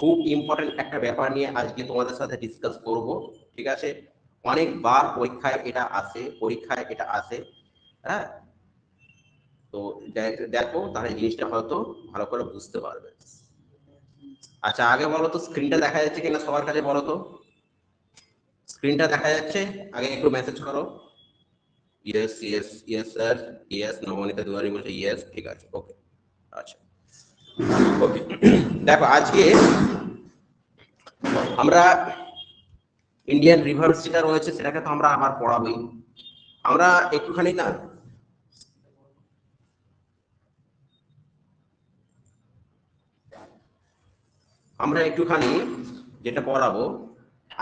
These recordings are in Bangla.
খুব ইম্পর্টেন্ট একটা ব্যাপার নিয়ে আজকে তোমাদের সাথে ডিসকাস করব, ঠিক আছে? অনেকবার পরীক্ষায় এটা আসে, হ্যাঁ। তো দেখো তাহলে জিনিসটা হয়তো ভালো করে বুঝতে পারবে। আচ্ছা, আগে বলো তো স্ক্রিনটা দেখা যাচ্ছে কিনা সবার কাছে, বলো তো স্ক্রিনটা দেখা যাচ্ছে? আগে একটু মেসেজ করো। Yes yes yes sir, yes. Nabanita Duari বলছে ইয়েস, ঠিক আছে, ওকে। আচ্ছা, ওকে। দেখো আজকে আমরা ইন্ডিয়ান রিভার্স যেটা রয়েছে সেটাকে তো আমরা আবার পড়াবোই। আমরা একটুখানি না আমরা একটুখানি যেটা পড়াবো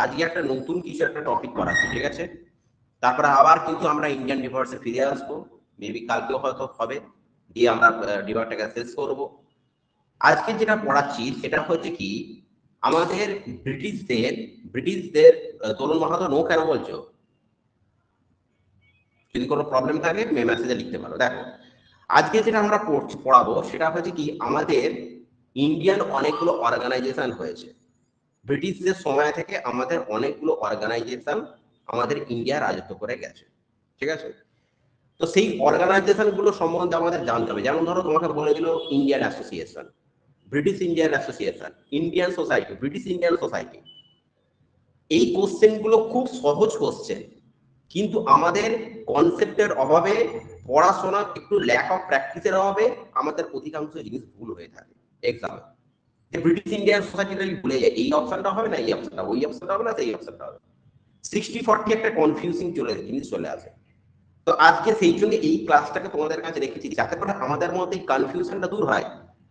আজকে একটা নতুন কিছু একটা টপিক পড়াচ্ছি, ঠিক আছে? তারপরে আবার কিন্তু আমরা ইন্ডিয়ান রিভার্সে ফিরে আসবো, মেবি কালকেও হয়তো হবে, দিয়ে আমরা রিভারটাকে শেষ করবো। আজকে যেটা পড়াচ্ছি সেটা হচ্ছে কি, আমাদের ব্রিটিশদের তরুণ মাহাতো নো কেন বলছো? যদি কোনো প্রবলেম থাকে মেসেজে লিখতে পারো। দেখো আজকে যেটা আমরা পড়াবো সেটা হচ্ছে কি, আমাদের ইন্ডিয়ান অনেকগুলো অর্গানাইজেশন হয়েছে। ব্রিটিশদের সময় থেকে আমাদের অনেকগুলো অর্গানাইজেশন আমাদের ইন্ডিয়া রাজত্ব করে গেছে, ঠিক আছে? তো সেই অর্গানাইজেশন গুলো সম্বন্ধে আমাদের জানতে হবে। যেমন ধরো তোমাকে বলে দিল Indian association, British Indian Association, Indian society, British Indian society. এই কোশ্চেন গুলো খুব সহজ কোশ্চেন, কিন্তু আমাদের কনসেপ্টের অভাবে, পড়াশোনার একটু ল্যাক অফ প্র্যাকটিসের অভাবে আমাদের অধিকাংশ জিনিস ভুল হয়ে থাকে এক্সামে। যে ব্রিটিশ ইন্ডিয়ান সোসাইটিটা ভুলে যায়, এই অপশনটা হবে না, এই অপশনটা, ওই অপশনটা হবে না, সেই অপশনটা হবে। 60-40 একটা কনফিউজিং জিনিস চলে আসে। তো আজকে সেই জন্য এই ক্লাসটাকে তোমাদের কাছে রেখেছি, যাতে করে আমাদের মধ্যে এই কনফিউশনটা দূর হয়।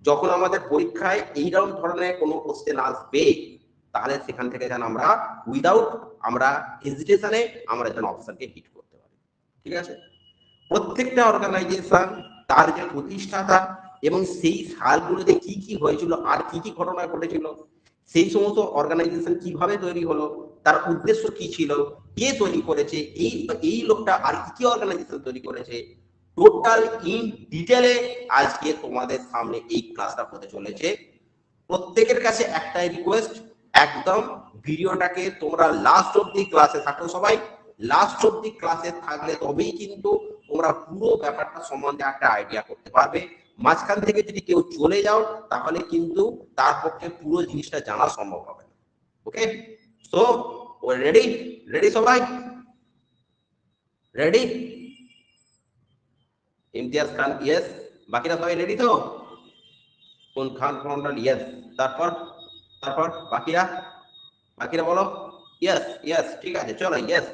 যখন আমাদের পরীক্ষায় এইরকম ধরনের কোনো কোশ্চেন আসবে, তাহলে সেখান থেকে যেন আমরা উইদাউট আমরা হেজিটেশনে আমরা যেন অপশনকে হিট করতে পারি, ঠিক আছে? প্রত্যেকটা অর্গানাইজেশন, তার যে প্রতিষ্ঠাতা এবং সেই সালগুলোতে কি কি হয়েছিল আর কি কি ঘটনা ঘটেছিল, সেই সমস্ত অর্গানাইজেশন কিভাবে তৈরি হলো, তার উদ্দেশ্য কি ছিল, কে তৈরি করেছে, এই লোকটা আর কি কি অর্গানাইজেশন তৈরি করেছে, টোটাল ইন ডিটেলে আজকে তোমাদের সামনে এই ক্লাসটা হতে চলেছে। প্রত্যেকের কাছে একটাই রিকোয়েস্ট, একদম ভিডিওটাকে তোমরা লাস্ট অবধি ক্লাসে থাকো। সবাই লাস্ট অবধি ক্লাসে থাকলে তবেই কিন্তু তোমরা পুরো ব্যাপারটা সম্বন্ধে একটা আইডিয়া করতে পারবে। মাঝখান থেকে যদি কেউ চলে যাও তাহলে কিন্তু তার পক্ষে পুরো জিনিসটা জানা সম্ভব হবে না। ওকে, সো রেডি? রেডি সবাই? রেডি? ইমতিয়াজ খান ইয়েস, বাকিরা সবাই রেডি তো? কোন খান মন্ডল ইয়েস, তারপর তারপর বাকিরা বাকিরা বলো ইয়েস ইয়েস, ঠিক আছে, চলো ইয়েস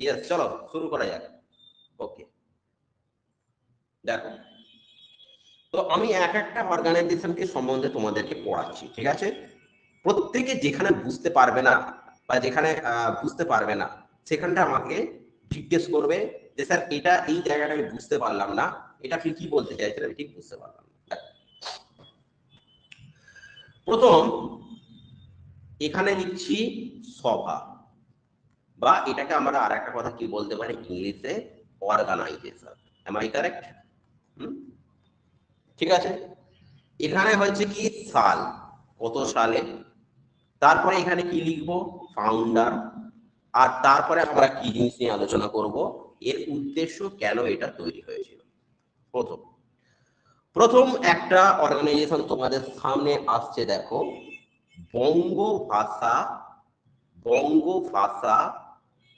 ইয়েস, চলো শুরু করা যাক। ওকে, দেখো তো আমি এক একটা অর্গানাইজেশনকে সম্বন্ধে তোমাদেরকে পড়াচ্ছি, ঠিক আছে? প্রত্যেকে যেখানে বুঝতে পারবে না বা যেখানে বুঝতে পারবে না সেখানটা আমাকে জিজ্ঞেস করবে যে স্যার এটা এই জায়গাটা আমি বুঝতে পারলাম না, এটা আপনি কি বলতে চাইছেন, আমি ঠিক বুঝতে পারলাম না। প্রথম এখানে লিখছি সভা, বা এটাকে আমরা আর একটা কথা কি বলতে পারি ইংলিশে, অর্গানাইজেশন। M I correct? ঠিক আছে। এখানে হচ্ছে কি সাল, কত সালে, তারপরে এখানে কি লিখবো ফাউন্ডার, আর তারপরে আমরা কি জিনিস নিয়ে আলোচনা করব, এর উদ্দেশ্য, কেন এটা তৈরি হয়েছিল। প্রথম প্রথম একটা অর্গানাইজেশন তোমাদের সামনে আসছে, দেখো, বঙ্গ ভাষা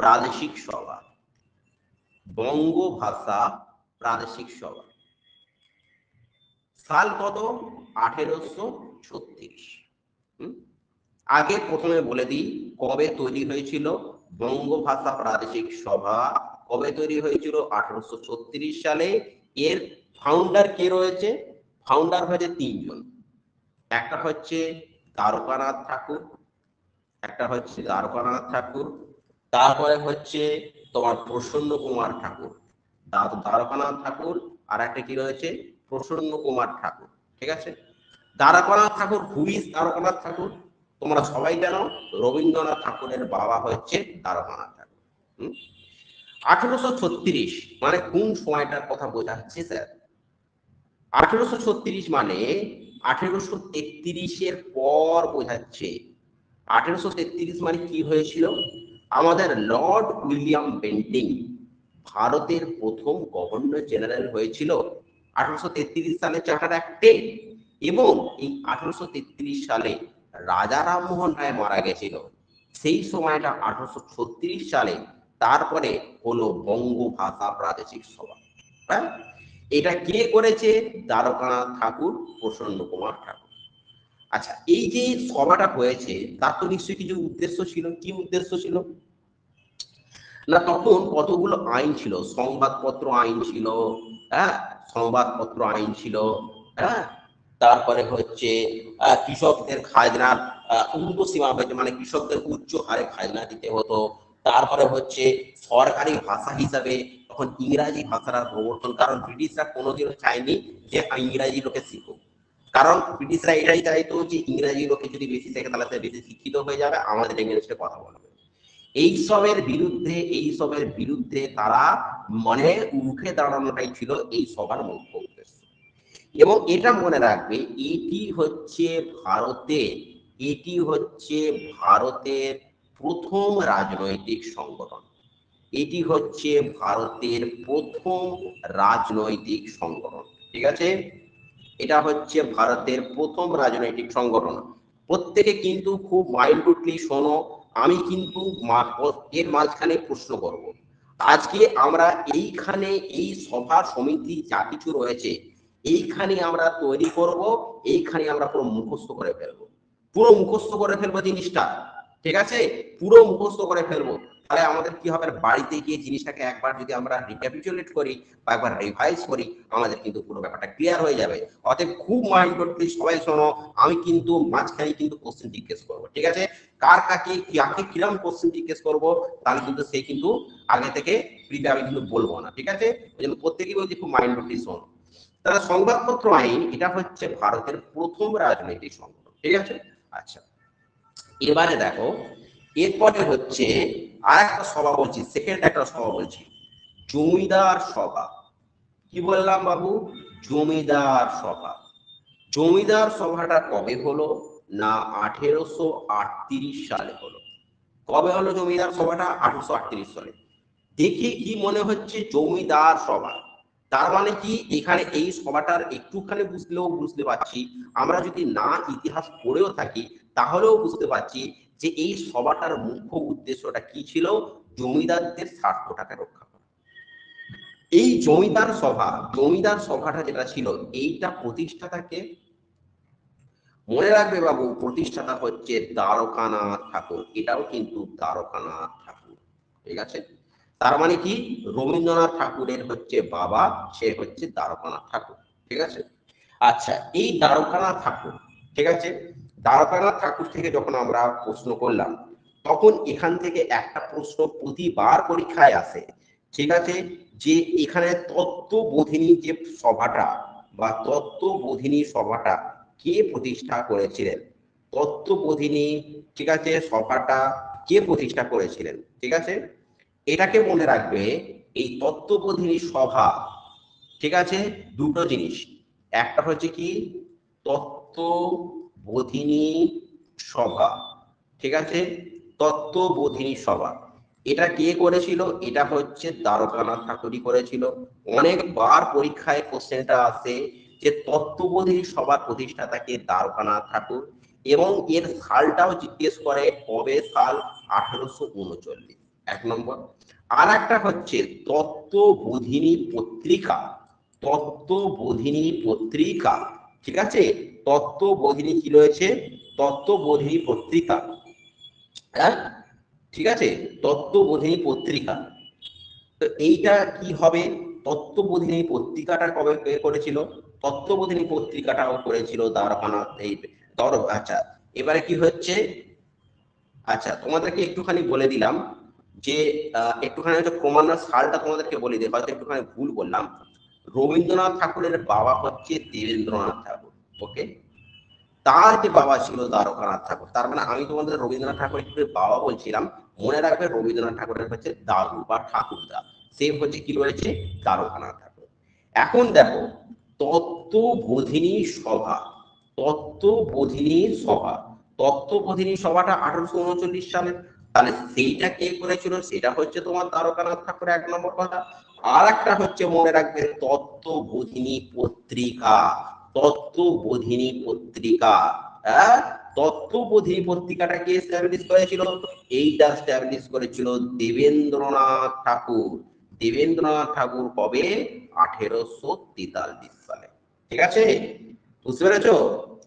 প্রাদেশিক সভা। বঙ্গ ভাষা প্রাদেশিক সভা, সাল কত? 1836। আগে প্রথমে বলে দিই কবে তৈরি হয়েছিল বঙ্গ ভাষা প্রাদেশিক সভা, কবে তৈরি হয়েছিল? 1836 সালে। এর ফাউন্ডার কে রয়েছে? ফাউন্ডার হয়েছে তিনজন, একটা হচ্ছে দ্বারকানাথ ঠাকুর, তারপরে হচ্ছে তোমার প্রসন্ন কুমার ঠাকুর। দ্বারকানাথ ঠাকুর আর একটা কি রয়েছে? প্রসন্ন কুমার ঠাকুর, ঠিক আছে? দ্বারকানাথ ঠাকুর, হুইজ দ্বারকানাথ ঠাকুর? তোমরা সবাই জানো রবীন্দ্রনাথ ঠাকুরের বাবা হচ্ছে দ্বারকানাথ ঠাকুর। 1836 মানে কোন সময়টার কথা বোঝাচ্ছে স্যার? 1836 মানে 1833-এর পর বোঝাচ্ছে। 1833 মানে কি হয়েছিল? আমাদের লর্ড উইলিয়াম বেন্টিং ভারতের প্রথম গভর্নর জেনারেল হয়েছিল 1833 সালে চার্টার অ্যাক্টে, এবং এই 1833 সালে রাজা রামমোহন রায় মারা গেছিল। সেই সময়টা 1836 সালে তারপরে হলো বঙ্গ ভাষা প্রাদেশিক সভা। এটা কে করেছে? দ্বারকানাথ ঠাকুর, প্রসন্ন কুমার ঠাকুর। আচ্ছা, এই যে সভাটা হয়েছে তার তো নিশ্চয়ই কিছু উদ্দেশ্য ছিল। কি উদ্দেশ্য ছিল না, তখন কতগুলো আইন ছিল, সংবাদপত্র আইন ছিল, হ্যাঁ, সংবাদপত্র আইন ছিল, হ্যাঁ, তারপরে হচ্ছে কৃষকদের খাজনার ঊর্ধ্ব সীমা হয়েছে, মানে কৃষকদের উচ্চ হারে খাজনা দিতে হতো। তারপরে হচ্ছে সরকারি ভাষা হিসাবে তখন ইংরাজি ভাষার প্রবর্তন, কারণ ব্রিটিশরা কোনোদিনও চায়নি যে ইংরাজি লোকে শিখুক, কারণ ব্রিটিশরা এটাই চাইতো যে ইংরাজি লোকে যদি বেশি শেখে তাহলে সে বেশি শিক্ষিত হয়ে যাবে, আমাদের ইংরেজিতে কথা বলবে। এইসবের বিরুদ্ধে তারা মানে উঠে দাঁড়ানোটাই ছিল এই সবার মুখ্য উদ্দেশ্য। এবং এটা মনে রাখবে, এটি হচ্ছে ভারতের প্রথম রাজনৈতিক সংগঠন। এটি হচ্ছে ভারতের প্রথম রাজনৈতিক সংগঠন, ঠিক আছে? এটা হচ্ছে ভারতের প্রথম রাজনৈতিক সংগঠন। প্রত্যেকে কিন্তু খুব মাইন্ডলি শোনো, আমি কিন্তু এর মাঝখানে প্রশ্ন করব। আজকে আমরা এইখানে এই সভা সমিতি যা কিছু রয়েছে এইখানে আমরা তৈরি করব, এইখানে আমরা পুরো মুখস্থ করে ফেলবো, জিনিসটা, ঠিক আছে? পুরো মুখস্থ করে ফেলবো। তাহলে আমাদের কি হবে, বাড়িতে গিয়ে জিনিসটাকে একবার যদি আমরা রিক্যাপিচুলেট করি বা একবার রিভাইজ করি, আমাদের কিন্তু পুরো ব্যাপারটা ক্লিয়ার হয়ে যাবে। অতএব খুব মাইন্ডলি সবাই শোনো, আমি কিন্তু মাঝখানে কিন্তু কোশ্চেন জিজ্ঞেস করবো, ঠিক আছে? কাকে কিরকম কোশ্চেন জিজ্ঞেস করবো তাহলে কিন্তু সে কিন্তু আগে থেকে আমি কিন্তু বলবো না, ঠিক আছে? ওই জন্য প্রত্যেকেই বলছি খুব মাইন্ডলি শোনো। তাহলে সংবাদপত্র আইন এটা হচ্ছে ভারতের প্রথম রাজনৈতিক সংগঠন, ঠিক আছে? আচ্ছা, এবারে দেখো, এরপরে হচ্ছে আর একটা সভা বলছি, সেকেন্ড একটা সভা বলছি, জমিদার সভা। কি বললাম বাবু? জমিদার সভা। জমিদার সভাটা কবে হলো না 1838 সালে হলো। কবে হলো জমিদার সভাটা? 1838 সালে। দেখি কি মনে হচ্ছে, জমিদার সভা তার মানে কি? এখানে এই সভাটার একটুখানি বুঝতে পারছি, আমরা যদি না ইতিহাস পড়েও থাকি তাহলেও বুঝতে পারছি যে এই সভাটার মুখ্য উদ্দেশ্যটা কি ছিল, জমিদারদের স্বার্থটাকে রক্ষা করা। এই জমিদার সভাটা যেটা ছিল, এইটা প্রতিষ্ঠাতাকে মনে রাখবে বাবু, প্রতিষ্ঠাতা হচ্ছে দ্বারকানাথ ঠাকুর। এটাও কিন্তু দ্বারকানাথ ঠাকুর, ঠিক আছে? তার মানে কি, রবীন্দ্রনাথ ঠাকুরের হচ্ছে বাবা, সে হচ্ছে দ্বারকানাথ ঠাকুর, ঠিক আছে? আচ্ছা, এই দ্বারকানাথ ঠাকুর, ঠিক আছে, দ্বারকানাথ ঠাকুর থেকে যখন আমরা প্রশ্ন করলাম, তখন এখান থেকে একটা প্রশ্ন প্রতিবার পরীক্ষায় আসে, ঠিক আছে, যে এখানে তত্ত্ববোধিনী যে সভাটা বা তত্ত্ববোধিনী সভাটা কে প্রতিষ্ঠা করেছিলেন? তত্ত্ববোধিনী, ঠিক আছে, সভাটা কে প্রতিষ্ঠা করেছিলেন? ঠিক আছে, এটাকে মনে রাখবে। এই তত্ত্ববোধিনী সভা, ঠিক আছে, দুটো জিনিস, একটা হচ্ছে কি তত্ত্ববোধিনী সভা, ঠিক আছে, তত্ত্ববোধিনী সভা এটা কে করেছিল? এটা হচ্ছে দ্বারকানাথ ঠাকুরই করেছিল। অনেকবার পরীক্ষায় কোশ্চেনটা আসে যে তত্ত্ববোধিনী সভার প্রতিষ্ঠাতাকে দ্বারকানাথ ঠাকুর, এবং এর সালটাও জিজ্ঞেস করে, কবে সাল? 1839, এক নম্বর। আর একটা হচ্ছে তত্ত্ববোধিনী পত্রিকা, তত্ত্ববোধিনী পত্রিকা, ঠিক আছে, তত্ত্ববোধিনী কি রয়েছে? তত্ত্ববোধিনী পত্রিকা, হ্যাঁ, ঠিক আছে, তত্ত্ববোধিনী পত্রিকা। তো এইটা কি হবে? তত্ত্ববোধিনী পত্রিকাটা কবে করেছিল? তত্ত্ববোধিনী পত্রিকাটাও করেছিল দ্বারকানাথ এই আচ্ছা, এবারে কি হচ্ছে, আচ্ছা তোমাদেরকে একটুখানি বলে দিলাম যে একটুখানি হচ্ছে ক্রমান্বয়ে সালটা তোমাদেরকে বলে দিই, হয়তো একটুখানি ভুল বললাম। রবীন্দ্রনাথ ঠাকুরের বাবা হচ্ছে দেবেন্দ্রনাথ ঠাকুর, ওকে, তার যে বাবা ছিল দ্বারকানাথ ঠাকুর। তার মানে আমি তোমাদের রবীন্দ্রনাথ ঠাকুরের বাবা বলছিলাম, মনে রাখবে রবীন্দ্রনাথ ঠাকুরের হচ্ছে দাদু বা ঠাকুরদা, সে হচ্ছে কি রয়েছে? দ্বারকানাথ ঠাকুর। এখন দেখো, তত্ত্ববোধিনী সভা, তত্ত্ববোধিনী সভা। তত্ত্ববোধিনী সভাটা 1839 সালে। তাহলে সেইটা কে করেছিল? সেটা হচ্ছে তোমার দ্বারকানাথ ঠাকুর, 1 নম্বর কথা। আর একটা হচ্ছে মনে রাখবে তত্ত্ববোধিনী পত্রিকা। তত্ত্ববোধিনী পত্রিকা, হ্যাঁ, তত্ত্ববোধিনী পত্রিকাটা কে এস্টাবলিশ করেছিল? এইটা এস্টাবলিশ করেছিল দেবেন্দ্রনাথ ঠাকুর। দেবেন্দ্রনাথ ঠাকুর কবে? 1843 সালে। ঠিক আছে, বুঝতে পেরেছো?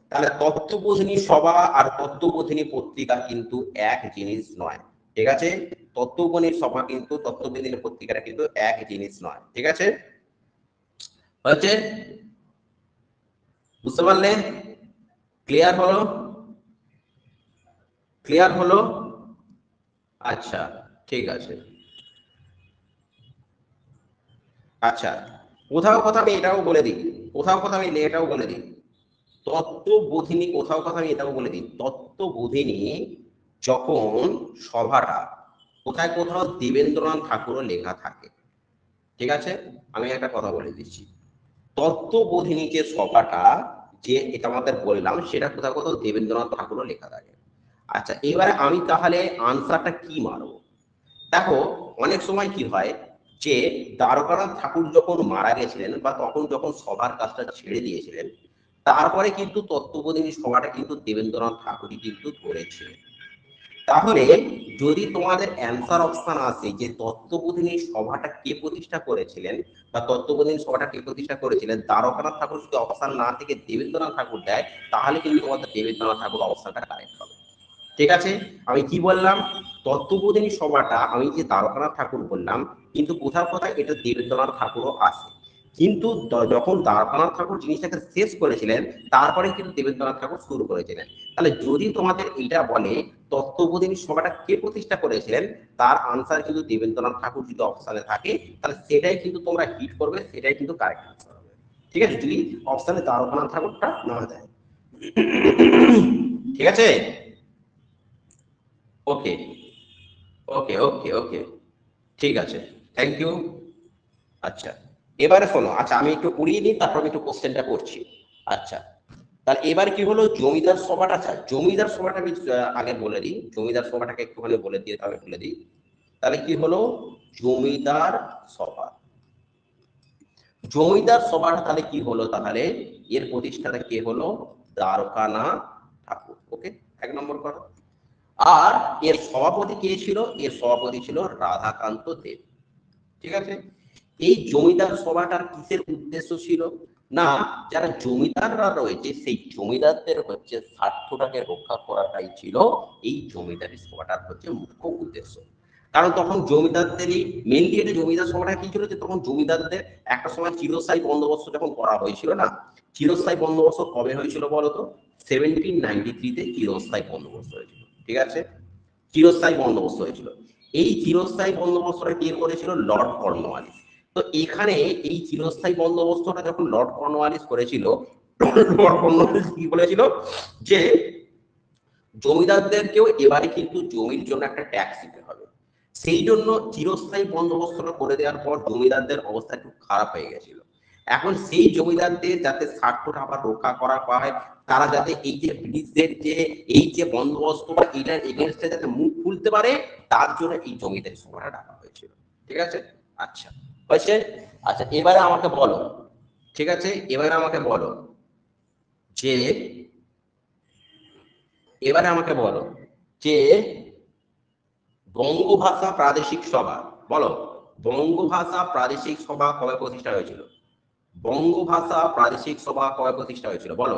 তাহলে তত্ত্ববোধিনী সভা আর তত্ত্ববোধিনী পত্রিকা কিন্তু এক জিনিস নয়। ঠিক আছে, তত্ত্ববোধিনী সভা কিন্তু তত্ত্ববোধিনী পত্রিকাটা কিন্তু এক জিনিস নয়। ঠিক আছে, হচ্ছে, বুঝতে পারলে? ক্লিয়ার হলো? ক্লিয়ার হলো? আচ্ছা, ঠিক আছে। আচ্ছা, কোথাও কথা আমি এটাও বলে দিই, কোথাও কথা আমি এটাও বলে দিই, তত্ত্ববোধিনী, কোথাও কথা আমি এটাও বলে দিই, তত্ত্ববোধিনী যখন সভাটা, কোথায় কোথাও দেবেন্দ্রনাথ ঠাকুরও লেখা থাকে। ঠিক আছে, আমি একটা কথা বলে দিচ্ছি, তত্ত্ববোধিনী যে সভাটা, যে এটা আমাদের বললাম, সেটা কোথাও কোথাও দেবেন্দ্রনাথ ঠাকুরও লেখা থাকে। আচ্ছা, এবারে আমি তাহলে আনসারটা কি মারবো? দেখো, অনেক সময় কি হয় যে দ্বারকানাথ ঠাকুর যখন মারা গেছিলেন বা তখন যখন সভার কাজটা ছেড়ে দিয়েছিলেন, তারপরে কিন্তু তত্ত্ববোধিনী সভাটা কিন্তু দেবেন্দ্রনাথ ঠাকুরই কিন্তু ধরেছিলেন। তাহলে যদি তোমাদের অ্যান্সার অপশন আসে যে তত্ত্ববোধিনী সভাটা কে প্রতিষ্ঠা করেছিলেন বা তত্ত্ববোধিনী সভাটা কে প্রতিষ্ঠা করেছিলেন, দ্বারকানাথ ঠাকুর যদি অপশন না থেকে দেবেন্দ্রনাথ ঠাকুর দেয়, তাহলে কিন্তু তোমাদের দেবেন্দ্রনাথ ঠাকুর অপশনটা কারেক্ট হবে। ঠিক আছে, আমি কি বললাম? তত্ত্ববোধিনী সভাটা আমি যে দ্বারকানাথ ঠাকুর বললাম, কিন্তু কোথাও কোথাও এটা দেবেন্দ্রনাথ ঠাকুরও আছে। কিন্তু যখন দ্বারকানাথ ঠাকুর জিনিসটাকে শেষ করেছিলেন, তারপরে কিন্তু দেবেন্দ্রনাথ ঠাকুর শুরু করেছিলেন। তাহলে যদি তোমাদের এটা বলে তত্ত্ববোধিনী সভাটা কে প্রতিষ্ঠা করেছিলেন, তার আনসার কিন্তু দেবেন্দ্রনাথ ঠাকুর যদি অপশানে থাকে, তাহলে সেটাই কিন্তু তোমরা হিট করবে, সেটাই কিন্তু কারেক্ট আনসার হবে। ঠিক আছে, যদি অপশানে দ্বারকানাথ ঠাকুরটা না দেয়। ঠিক আছে, ওকে, ওকে, ওকে, ওকে, ঠিক আছে, থ্যাংক ইউ। আচ্ছা, এবারে শোনো, আচ্ছা আমি একটু উড়িয়ে নিই, তারপর আমি একটু কোশ্চেনটা করছি। আচ্ছা, তাহলে এবার কি হলো জমিদার সভাটা? আচ্ছা, জমিদার সভাটা আমি আগে বলে দিই, জমিদার সভাটাকে একটুখানি বলে দিয়ে তবে বলে দিই। তাহলে কি হলো জমিদার সভা? জমিদার সভাটা তাহলে কি হলো? তাহলে এর প্রতিষ্ঠাতা কে হলো? দ্বারকানাথ ঠাকুর। ওকে, 1 নম্বর কথা। আর এর সভাপতি কে ছিল? এর সভাপতি ছিল রাধাকান্ত দেব। ঠিক আছে, এই জমিদার সভাটার কিসের উদ্দেশ্য ছিল? না, যারা জমিদাররা রয়েছে সেই জমিদারদের হচ্ছে স্বার্থটাকে রক্ষা করাটাই ছিল এই জমিদারি সভাটার হচ্ছে মুখ্য উদ্দেশ্য। কারণ তখন জমিদারদেরই মেনলি, এটা জমিদার সভাটা কি ছিল যে তখন জমিদারদের একটা সময় চিরস্থায়ী বন্দোবস্ত যখন করা হয়েছিল না, চিরস্থায়ী বন্দোবস্ত কবে হয়েছিল বলতো? 1793-তে চিরস্থায়ী বন্দোবস্ত হয়েছিল। ঠিক আছে, চিরস্থায়ী বন্দোবস্ত হয়েছিল। এই চিরস্থায়ী বন্দোবস্তটা কে করেছিল? Lord Cornwallis. তো এখানে এই চিরস্থায়ী বন্দোবস্তটা যখন লর্ড কর্নওয়ালিস করেছিল, লর্ড কর্নওয়ালিস কি বলেছিল যে জমিদারদেরকেও এবারে কিন্তু জমির জন্য একটা ট্যাক্স দিতে হবে। সেই জন্য চিরস্থায়ী বন্দোবস্তটা করে দেওয়ার পর জমিদারদের অবস্থা একটু খারাপ হয়ে গেছিল। এখন সেই জমিদারদের যাতে স্বার্থটা আবার রক্ষা করা হয়, তারা যাতে এই যে ব্রিটিশদের যে এই যে বন্দোবস্ত বা এটার এগেনস্টে যাতে মুখ খুলতে পারে, তার জন্য এই জমিদারি সভাটা ডাকা হয়েছিল। ঠিক আছে, আচ্ছা হয়েছে। আচ্ছা, এবারে আমাকে বলো, ঠিক আছে, এবারে আমাকে বলো যে, এবারে আমাকে বলো যে বঙ্গভাষা প্রাদেশিক সভা, বলো, বঙ্গভাষা প্রাদেশিক সভা কবে প্রতিষ্ঠা হয়েছিল? বঙ্গভাষা প্রাদেশিক সভা কবে প্রতিষ্ঠা হয়েছিল বলো?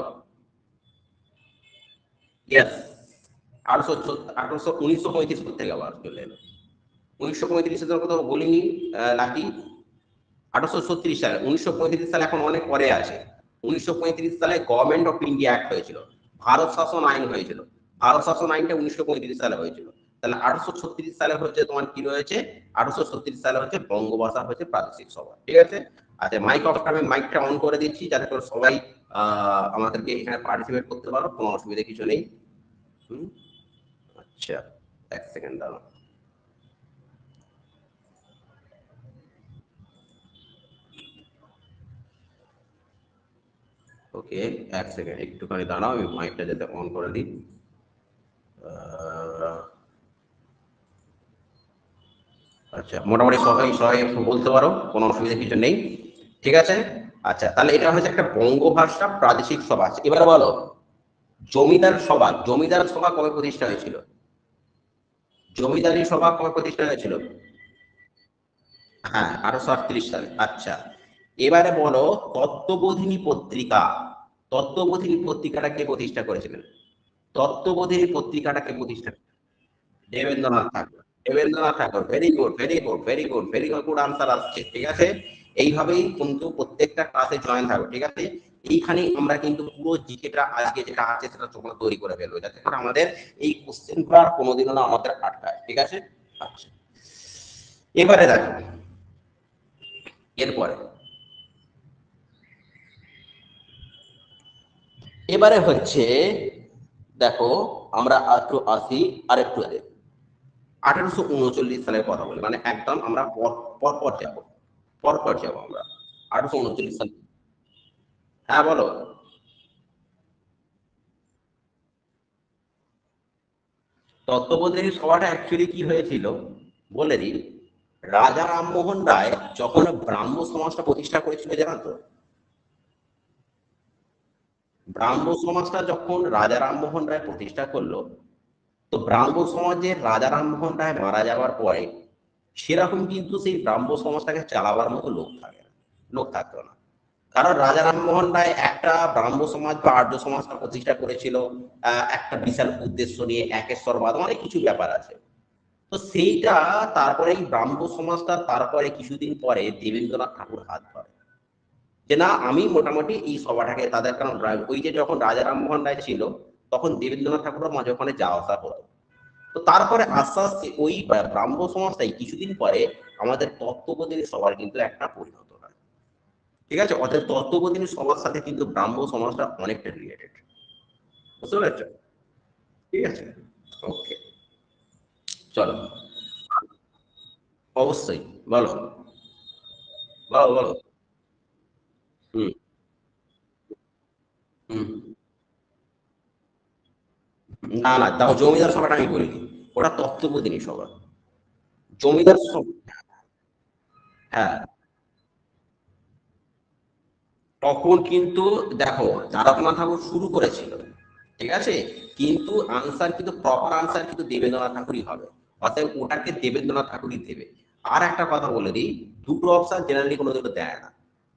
ইয়েস, 1935 থেকে আবার চলে এলো। 1935 কথা বলিনি নাকি? 1836 সালে, 1935 সালে এখন অনেক পরে আছে। 1935 সালে গভর্নমেন্ট অফ ইন্ডিয়া অ্যাক্ট হয়েছিল, ভারত শাসন আইন হয়েছিল। ভারত শাসন আইনটা 1935 সালে হয়েছিল। তাহলে 1836 সালে হচ্ছে তোমার কি রয়েছে? 1836 সালে হচ্ছে বঙ্গভাষা হচ্ছে প্রাদেশিক সভা। ঠিক আছে, আচ্ছা মাইক অফ, আমি মাইকটা অন করে দিচ্ছি যাতে করে সবাই আমাদেরকে এখানে পার্টিসিপেট করতে পারো, কোনো অসুবিধা কিছু নেই। আচ্ছা, 1 সেকেন্ড দাঁড়াও। ওকে, এক সেকেন্ড একটুখানি দাঁড়াও, আমি মাইকটা যাতে অন করে দিই। আচ্ছা, মোটামুটি সবাই সবাই বলতে পারো, কোনো অসুবিধা কিছু নেই, ঠিক আছে। আচ্ছা, তাহলে এটা হচ্ছে একটা বঙ্গভাষা প্রাদেশিক সভা। এবার বলো, জমিদার সভা কবে প্রতিষ্ঠা হয়েছিল? জমিদারি সভা কবে প্রতিষ্ঠা হয়েছিল? হ্যাঁ, 1838 সালে। আচ্ছা, এবারে বলো, তত্ত্ববোধিনী পত্রিকা, তত্ত্ববোধিনী পত্রিকাটা কে প্রতিষ্ঠা করেছিলেন? তত্ত্ববোধিনী পত্রিকাটা কে প্রতিষ্ঠা? Debendranath Tagore. Debendranath Tagore, very good, very good, very good, very good answer আসছে, ঠিক আছে। এইভাবেই কিন্তু প্রত্যেকটা ক্লাসে জয়েন থাকো, ঠিক আছে। এইখানে আমরা কিন্তু পুরো জিকেটা আজকে যেটা আছে সেটা তোমরা তৈরি করে ফেলবো, যাতে করে আমাদের এই কোশ্চেন গুলো আর কোনোদিনও না আমাদের আটকায়, ঠিক আছে। আচ্ছা, এবারে দেখো, এরপরে এবারে হচ্ছে, দেখো, আমরা একটু আসি আরেকটু আগে, 1839 সালের কথা বলি, মানে একদম আমরা পরপর যাবো, পরপর যাবো আমরা। 1839 সাল। হ্যাঁ বলো। তত্ত্ববোধিনী সভাটা অ্যাকচুয়ালি কি হয়েছিল বলে দিই। রাজা রামমোহন রায় যখন ব্রাহ্ম সমাজটা প্রতিষ্ঠা করেছিল, জানো তো? ব্রাহ্ম সমাজটা যখন রাজা রামমোহন রায় প্রতিষ্ঠা করলো, তো ব্রাহ্ম সমাজের রাজা রামমোহন রায় মারা যাওয়ার পরে সেরকম কিন্তু সেই ব্রাহ্ম সমাজটাকে চালাবার মতো লোক থাকতো না। কারণ রাজা রামমোহন রায় একটা ব্রাহ্ম সমাজ বা আর্য সমাজটা প্রতিষ্ঠা করেছিল একটা বিশাল উদ্দেশ্য নিয়ে, একেশ্বরবাদ, অনেক কিছু ব্যাপার আছে। তো সেইটা, তারপরে এই ব্রাহ্ম সমাজটা তারপরে কিছুদিন পরে দেবেন্দ্রনাথ ঠাকুর হাত ধরে, যে না আমি মোটামুটি এই সভাটাকে তাদের, কারণ ওই যে যখন রাজা রামমোহন রায় ছিল তখন দেবেন্দ্রনাথ ঠাকুরের মাঝে ওখানে যাওয়া আসা হতো। তো তারপরে আস্তে আস্তে ওই ব্রাহ্ম সমাজটাই কিছুদিন পরে আমাদের তত্ত্ববোধিনী সভার কিন্তু একটা পরিণত হয়, ঠিক আছে। অর্থাৎ তত্ত্ববোধিনী সবার সাথে কিন্তু ব্রাহ্ম সমাজটা অনেকটা রিলেটেড, বুঝতে পেরেছো? ঠিক আছে, ওকে, চলো। অবশ্যই, বলো, বলো বলো। হুম, হুম। না না, তাও জমিদার সভাটা আমি বলিনি, ওটা তত্ত্ববোধিনী সভা। জমিদার সভা, হ্যাঁ। তখন কিন্তু দেখো, তারকনাথ ঠাকুর শুরু করেছিল, ঠিক আছে, কিন্তু আনসার কিন্তু প্রপার আনসার কিন্তু দেবেন্দ্রনাথ ঠাকুরই হবে, অতএব ওটাকে দেবেন্দ্রনাথ ঠাকুরই দেবে। আর একটা কথা বলে দিই, দুটো অপশন জেনারেলি কোনো দুটো দেয় না।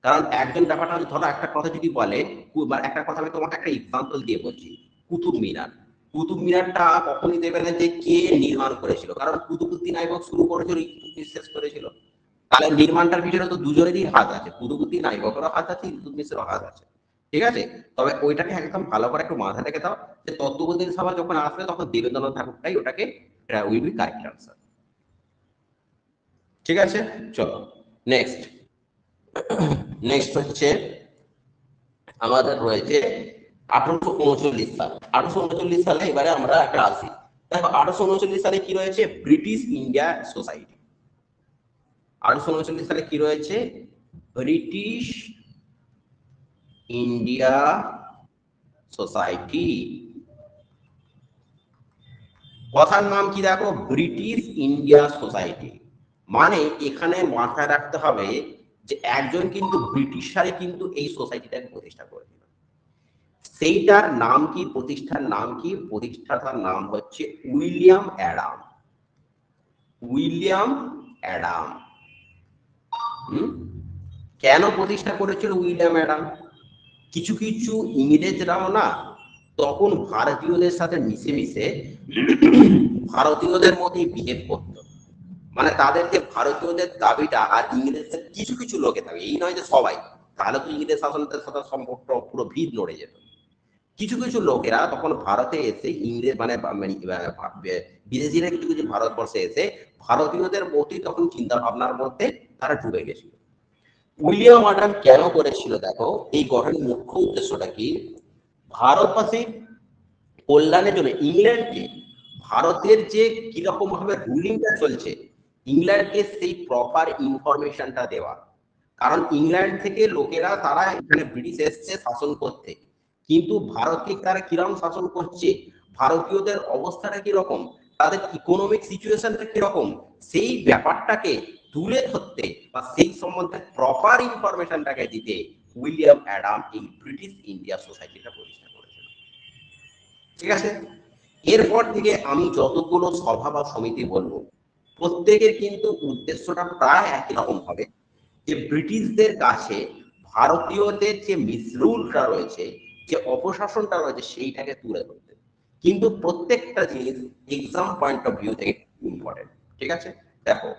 কারণ একজন ব্যাপারটা হচ্ছে, ধরো একটা কথা যদি বলে, বা একটা কথা আমি তোমাকে একটা এক্সাম্পল দিয়ে বলছি, কুতুব মিনার, কুতুব মিনারটা কখনই দেবে না যে কে নির্মাণ করেছিল, কারণ কুতুবুদ্দিন আইবক শুরু করেছিল, ইলতুৎমিশ শেষ করেছিল। তাহলে নির্মাণটার পিছনে তো দুজনেরই হাত আছে, কুতুবুদ্দিন আইবকেরও হাত আছে, ইলতুৎমিশেরও হাত আছে, ঠিক আছে। তবে ওইটাকে একদম ভালো করে একটু মাথা রেখে দাও, যে তত্ত্ববোধিনী সভা যখন আসবে তখন দেবেন্দ্রনাথ ঠাকুরটাই ওটাকে উইল বি কারেক্ট আনসার, ঠিক আছে। চলো, নেক্সট। নেক্সট হচ্ছে আমাদের রয়েছে 1839 সাল। 1839 সালে এবারে আমরা একটা আসি। দেখো, 1839 সালে কি রয়েছে? British India society. 1839 সালে কি রয়েছে? British India society. কথার নাম কি দেখো, ব্রিটিশ ইন্ডিয়া সোসাইটি। মানে এখানে মাথায় রাখতে হবে যে একজন কিন্তু ব্রিটিশারে কিন্তু এই সোসাইটিটাকে প্রতিষ্ঠা করেছিল। সেইটার নাম কি, প্রতিষ্ঠার নাম কি? প্রতিষ্ঠাতার নাম হচ্ছে উইলিয়াম অ্যাডাম। William Adam. হুম, কেন প্রতিষ্ঠা করেছিল উইলিয়াম অ্যাডাম? কিছু কিছু ইংরেজরাও না তখন ভারতীয়দের সাথে মিশে মিশে ভারতীয়দের মধ্যেই বিহেভ করতো। মানে তাদের যে ভারতীয়দের দাবিটা আর ইংরেজদের কিছু কিছু লোকে থাকে, এই নয় যে সবাই, তাহলে তো ইংরেজ শাসনের সাথে সম্পর্ক পুরো ভিড় নড়ে যেত। কিছু কিছু লোকেরা তখন ভারতে এসে ইংরেজ বিদেশিরা কিছু কিছু ভারতবর্ষে এসে ভারতীয়দের প্রতি তখন চিন্তা ভাবনার মধ্যে তারা ডুবে গেছিল। উইলিয়াম অ্যাডাম কেন করেছিল দেখো, এই গঠনের মুখ্য উদ্দেশ্যটা কি? ভারতবাসীর কল্যাণের জন্য ইংল্যান্ডকে, ভারতের যে কিরকম ভাবে রুলিংটা চলছে, ইংল্যান্ডকে সেই প্রপার ইনফরমেশনটা দেওয়া। কারণ ইংল্যান্ড থেকে লোকেরা তারা এখানে ব্রিটিশ এসছে শাসন করতে, কিন্তু ভারতকে তারা কিরকম শাসন করছে, ভারতীয়দের অবস্থাটা কিরকম, তাদের ইকোনমিক সিচুয়েশনটা কিরকম, সেই ব্যাপারটাকে তুলে ধরতে বা সেই সম্বন্ধে প্রপার ইনফরমেশনটাকে দিতে উইলিয়াম অ্যাডাম এই ব্রিটিশ ইন্ডিয়া সোসাইটিটা প্রতিষ্ঠা করেছিল। ঠিক আছে, এরপর থেকে আমি যতগুলো সভা বা সমিতি বলবো প্রত্যেকের কিন্তু উদ্দেশ্যটা প্রায় একই রকম হবে, যে ব্রিটিশদের কাছে ভারতীয়দের যে মিসরুলটা রয়েছে, যে অপশাসনটা রয়েছে সেইটাকে তুলে ধরতে, কিন্তু প্রত্যেকটা জিনিস এক্সাম পয়েন্ট অফ ভিউ থেকে ইম্পর্টেন্ট। ঠিক আছে, দেখো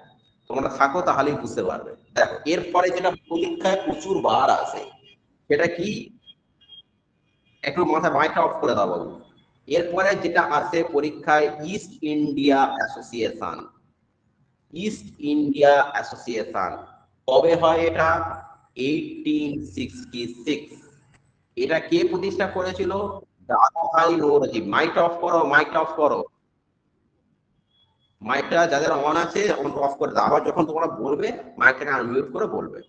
তোমরা থাকো তাহলেই বুঝতে পারবে। দেখো এরপরে যেটা পরীক্ষায় প্রচুর বার আছে সেটা কি, একটু মাথায় মাইকটা অফ করে দাও বাবু। এরপরে যেটা আছে পরীক্ষায় east India Association. East India association কবে হয় এটা? 1866। এটা কে প্রতিষ্ঠা করেছিল? দাদাভাই নওরোজি। মাইকটা অফ করো, মাইকটা অফ করো, মাইকটা যাদের অন আছে অফ করে দাও। আবার যখন তোমরা বলবে মাইকটাকে আনমিউট করে বলবে।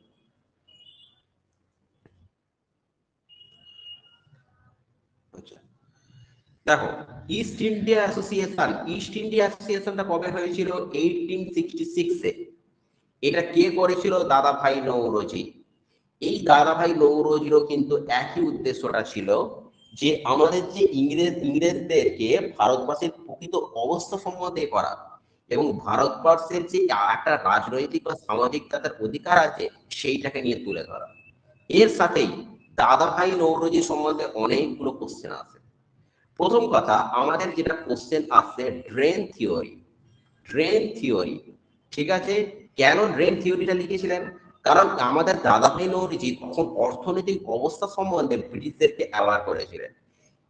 আচ্ছা, দেখো East India Association, East India অ্যাসোসিয়েশনটা কবে হয়েছিল? 1866 এ। এটা কে করেছিল? দাদাভাই নওরোজি। এই দাদাভাই নওরোজিরও কিন্তু একই উদ্দেশ্যটা ছিল, যে আমাদের যে ইংরেজদেরকে ভারতবর্ষের প্রকৃত অবস্থা সম্বন্ধে করা, এবং ভারতবর্ষের যে একটা রাজনৈতিক বা সামাজিক তাদের অধিকার আছে সেইটাকে নিয়ে তুলে ধরা। এর সাথেই দাদাভাই নওরোজি সম্বন্ধে অনেকগুলো কোশ্চেন আছে। প্রথম কথা আমাদের যেটা কোশ্চেন আসছে ড্রেন থিওরি। ড্রেন থিওরি, ঠিক আছে, কেন ড্রেন থিওরিটা লিখেছিলেন? কারণ আমাদের দাদাভাই নওরোজি তখন অর্থনৈতিক অবস্থা সম্বন্ধে ব্রিটিশদেরকে অ্যাওয়ার করেছিলেন।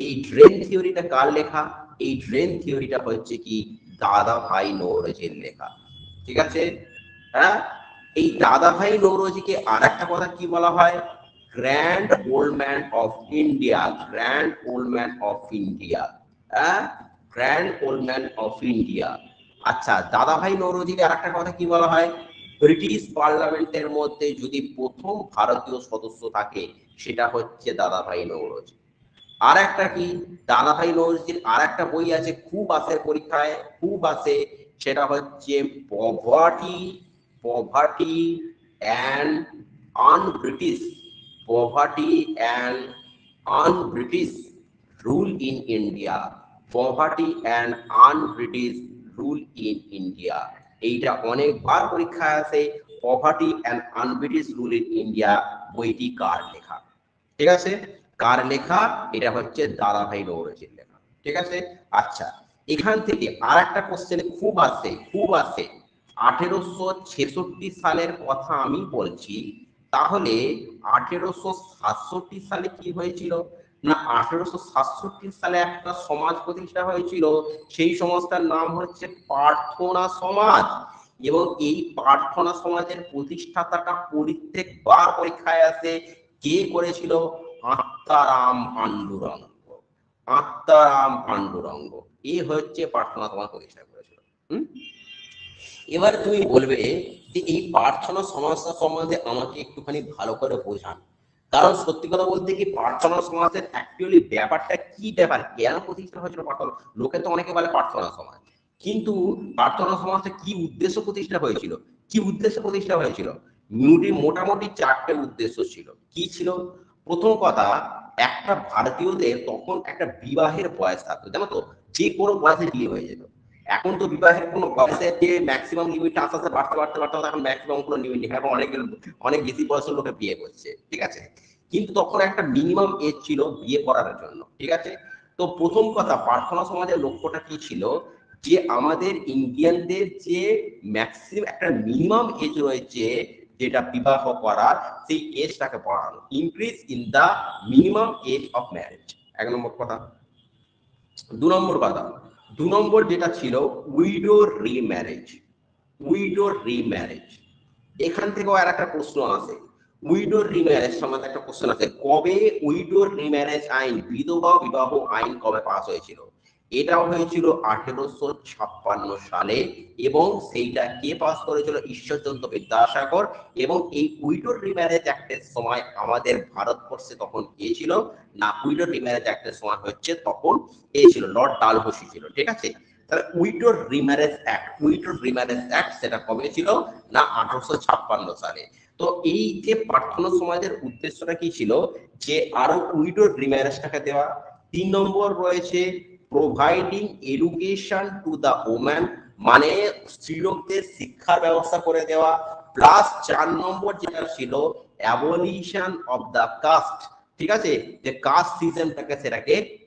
এই ড্রেন থিওরিটা কার লেখা? এই ড্রেন থিওরিটা হচ্ছে কি দাদাভাই নওরোজির লেখা। ঠিক আছে, হ্যাঁ। এই দাদাভাই নওরোজিকে আর একটা কথা কি বলা হয়? Grand old man of India. Grand old man of India, হ্যাঁ, grand old man of India. আচ্ছা, দাদাভাই নওরোজিকে আর একটা কথা কি বলা হয়? ব্রিটিশ পার্লামেন্টের মধ্যে যদি প্রথম ভারতীয় সদস্য থাকে সেটা হচ্ছে দাদাভাই নওরোজি। আর একটা কি, দাদাভাই নওরোজির আর একটা বই আছে, খুব আসে পরীক্ষায়, খুব আসে, সেটা হচ্ছে poverty, poverty and un-British, poverty and un-British rule in India, poverty and un-British rule in India. এইটা অনেকবার পরীক্ষায় আসে, poverty and un-British rule in India বইটি কার লেখা? ঠিক আছে, কার লেখা? এটা হচ্ছে দাদাভাই নওরোজির লেখা। ঠিক আছে, আচ্ছা, এখান থেকে আর একটা কোশ্চেন খুব আসে, খুব আসে, 1866 সালের কথা আমি বলছি, তাহলে 1867 সালে কি হয়েছিল? না, 1867 সালে একটা সমাজ প্রতিষ্ঠা হয়েছিল, সেই সমাজটার নাম হচ্ছে প্রার্থনা সমাজ। এবং এই প্রার্থনা সমাজের প্রতিষ্ঠাতাটা প্রত্যেকবার পরীক্ষায় আসে, কে করেছিল? আত্মারাম পান্ডুরঙ্গ। আত্মারাম পান্ডুরঙ্গ এ হচ্ছে প্রার্থনা সমাজ প্রতিষ্ঠা করেছিল। এবার তুমি বলবে যে এই প্রার্থনা সমাজটা সম্বন্ধে আমাকে একটুখানি ভালো করে বোঝান, কারণ সত্যি কথা বলতে কি প্রার্থনা সমাজের অ্যাকচুয়ালি ব্যাপারটা কি, ব্যাপার কেন প্রতিষ্ঠা হয়েছিল প্রার্থনা? লোকে তো অনেকে বলে প্রার্থনা সমাজ, কিন্তু প্রার্থনা সমাজটা কি উদ্দেশ্য প্রতিষ্ঠা হয়েছিল? কি উদ্দেশ্যে প্রতিষ্ঠা হয়েছিল? মোটামুটি চারটে উদ্দেশ্য ছিল। কি ছিল? প্রথম কথা, একটা ভারতীয়দের তখন একটা বিবাহের বয়স থাকতো, জানো তো, যে কোনো বয়সে বিয়ে হয়ে যেত। এখন তো বিবাহের কোনো বয়সের যে ম্যাক্সিমাম লিমিট আস্তে আস্তে বাড়তে বাড়তে বাড়তে এখন ম্যাক্সিমাম কোনো লিমিট নেই, এখন অনেক বেশি বয়সের লোকে বিয়ে করছে। ঠিক আছে, কিন্তু তখন একটা মিনিমাম এজ ছিল বিয়ে করার জন্য। ঠিক আছে, তো প্রথম কথা প্রার্থনা সমাজের লক্ষ্যটা কি ছিল? যে আমাদের ইন্ডিয়ানদের যে ম্যাক্সিমাম একটা মিনিমাম এজ রয়েছে যেটা বিবাহ করার, সেই এজটাকে বাড়ানো, increase in the minimum age of marriage, এক নম্বর কথা। দু নম্বর যেটা ছিল উইডো রিম্যারেজ। উইডো রিম্যারেজ, এখান থেকেও আর একটা প্রশ্ন আছে। উইডো রিম্যারেজ সম্বন্ধে একটা কোশ্চেন আছে, কবে উইডো রিম্যারেজ আইন, বিধবা বিবাহ আইন কবে পাস হয়েছিল? এটাও হয়েছিল 1856 সালে, এবং সেইটা কে পাস করেছিল? ঈশ্বরচন্দ্র বিদ্যাসাগর। এবং এই উইডো রিম্যারেজ অ্যাক্টের সময় আমাদের ভারতবর্ষে তখন কে ছিল না, উইডো রিম্যারেজ অ্যাক্টের সময় হচ্ছে তখন এ ছিল লর্ড ডালহৌসি ছিল। ঠিক আছে, তাহলে উইডো রিম্যারেজ অ্যাক্ট সেটা কবে ছিল না 1856 সালে। তো এই যে প্রার্থনা সমাজের উদ্দেশ্যটা কি ছিল, যে আরো উইডো রিম্যারেজটাকে দেওয়া। 3 নম্বর রয়েছে providing education to the woman, মানে স্ত্রীলোকদের শিক্ষার ব্যবস্থা করে দেওয়া। প্লাস 4 নম্বর যেটা ছিল অ্যাবলিশন অফ দ্য কাস্ট, ঠিক আছে, যে কাস্ট সিস্টেমটাকে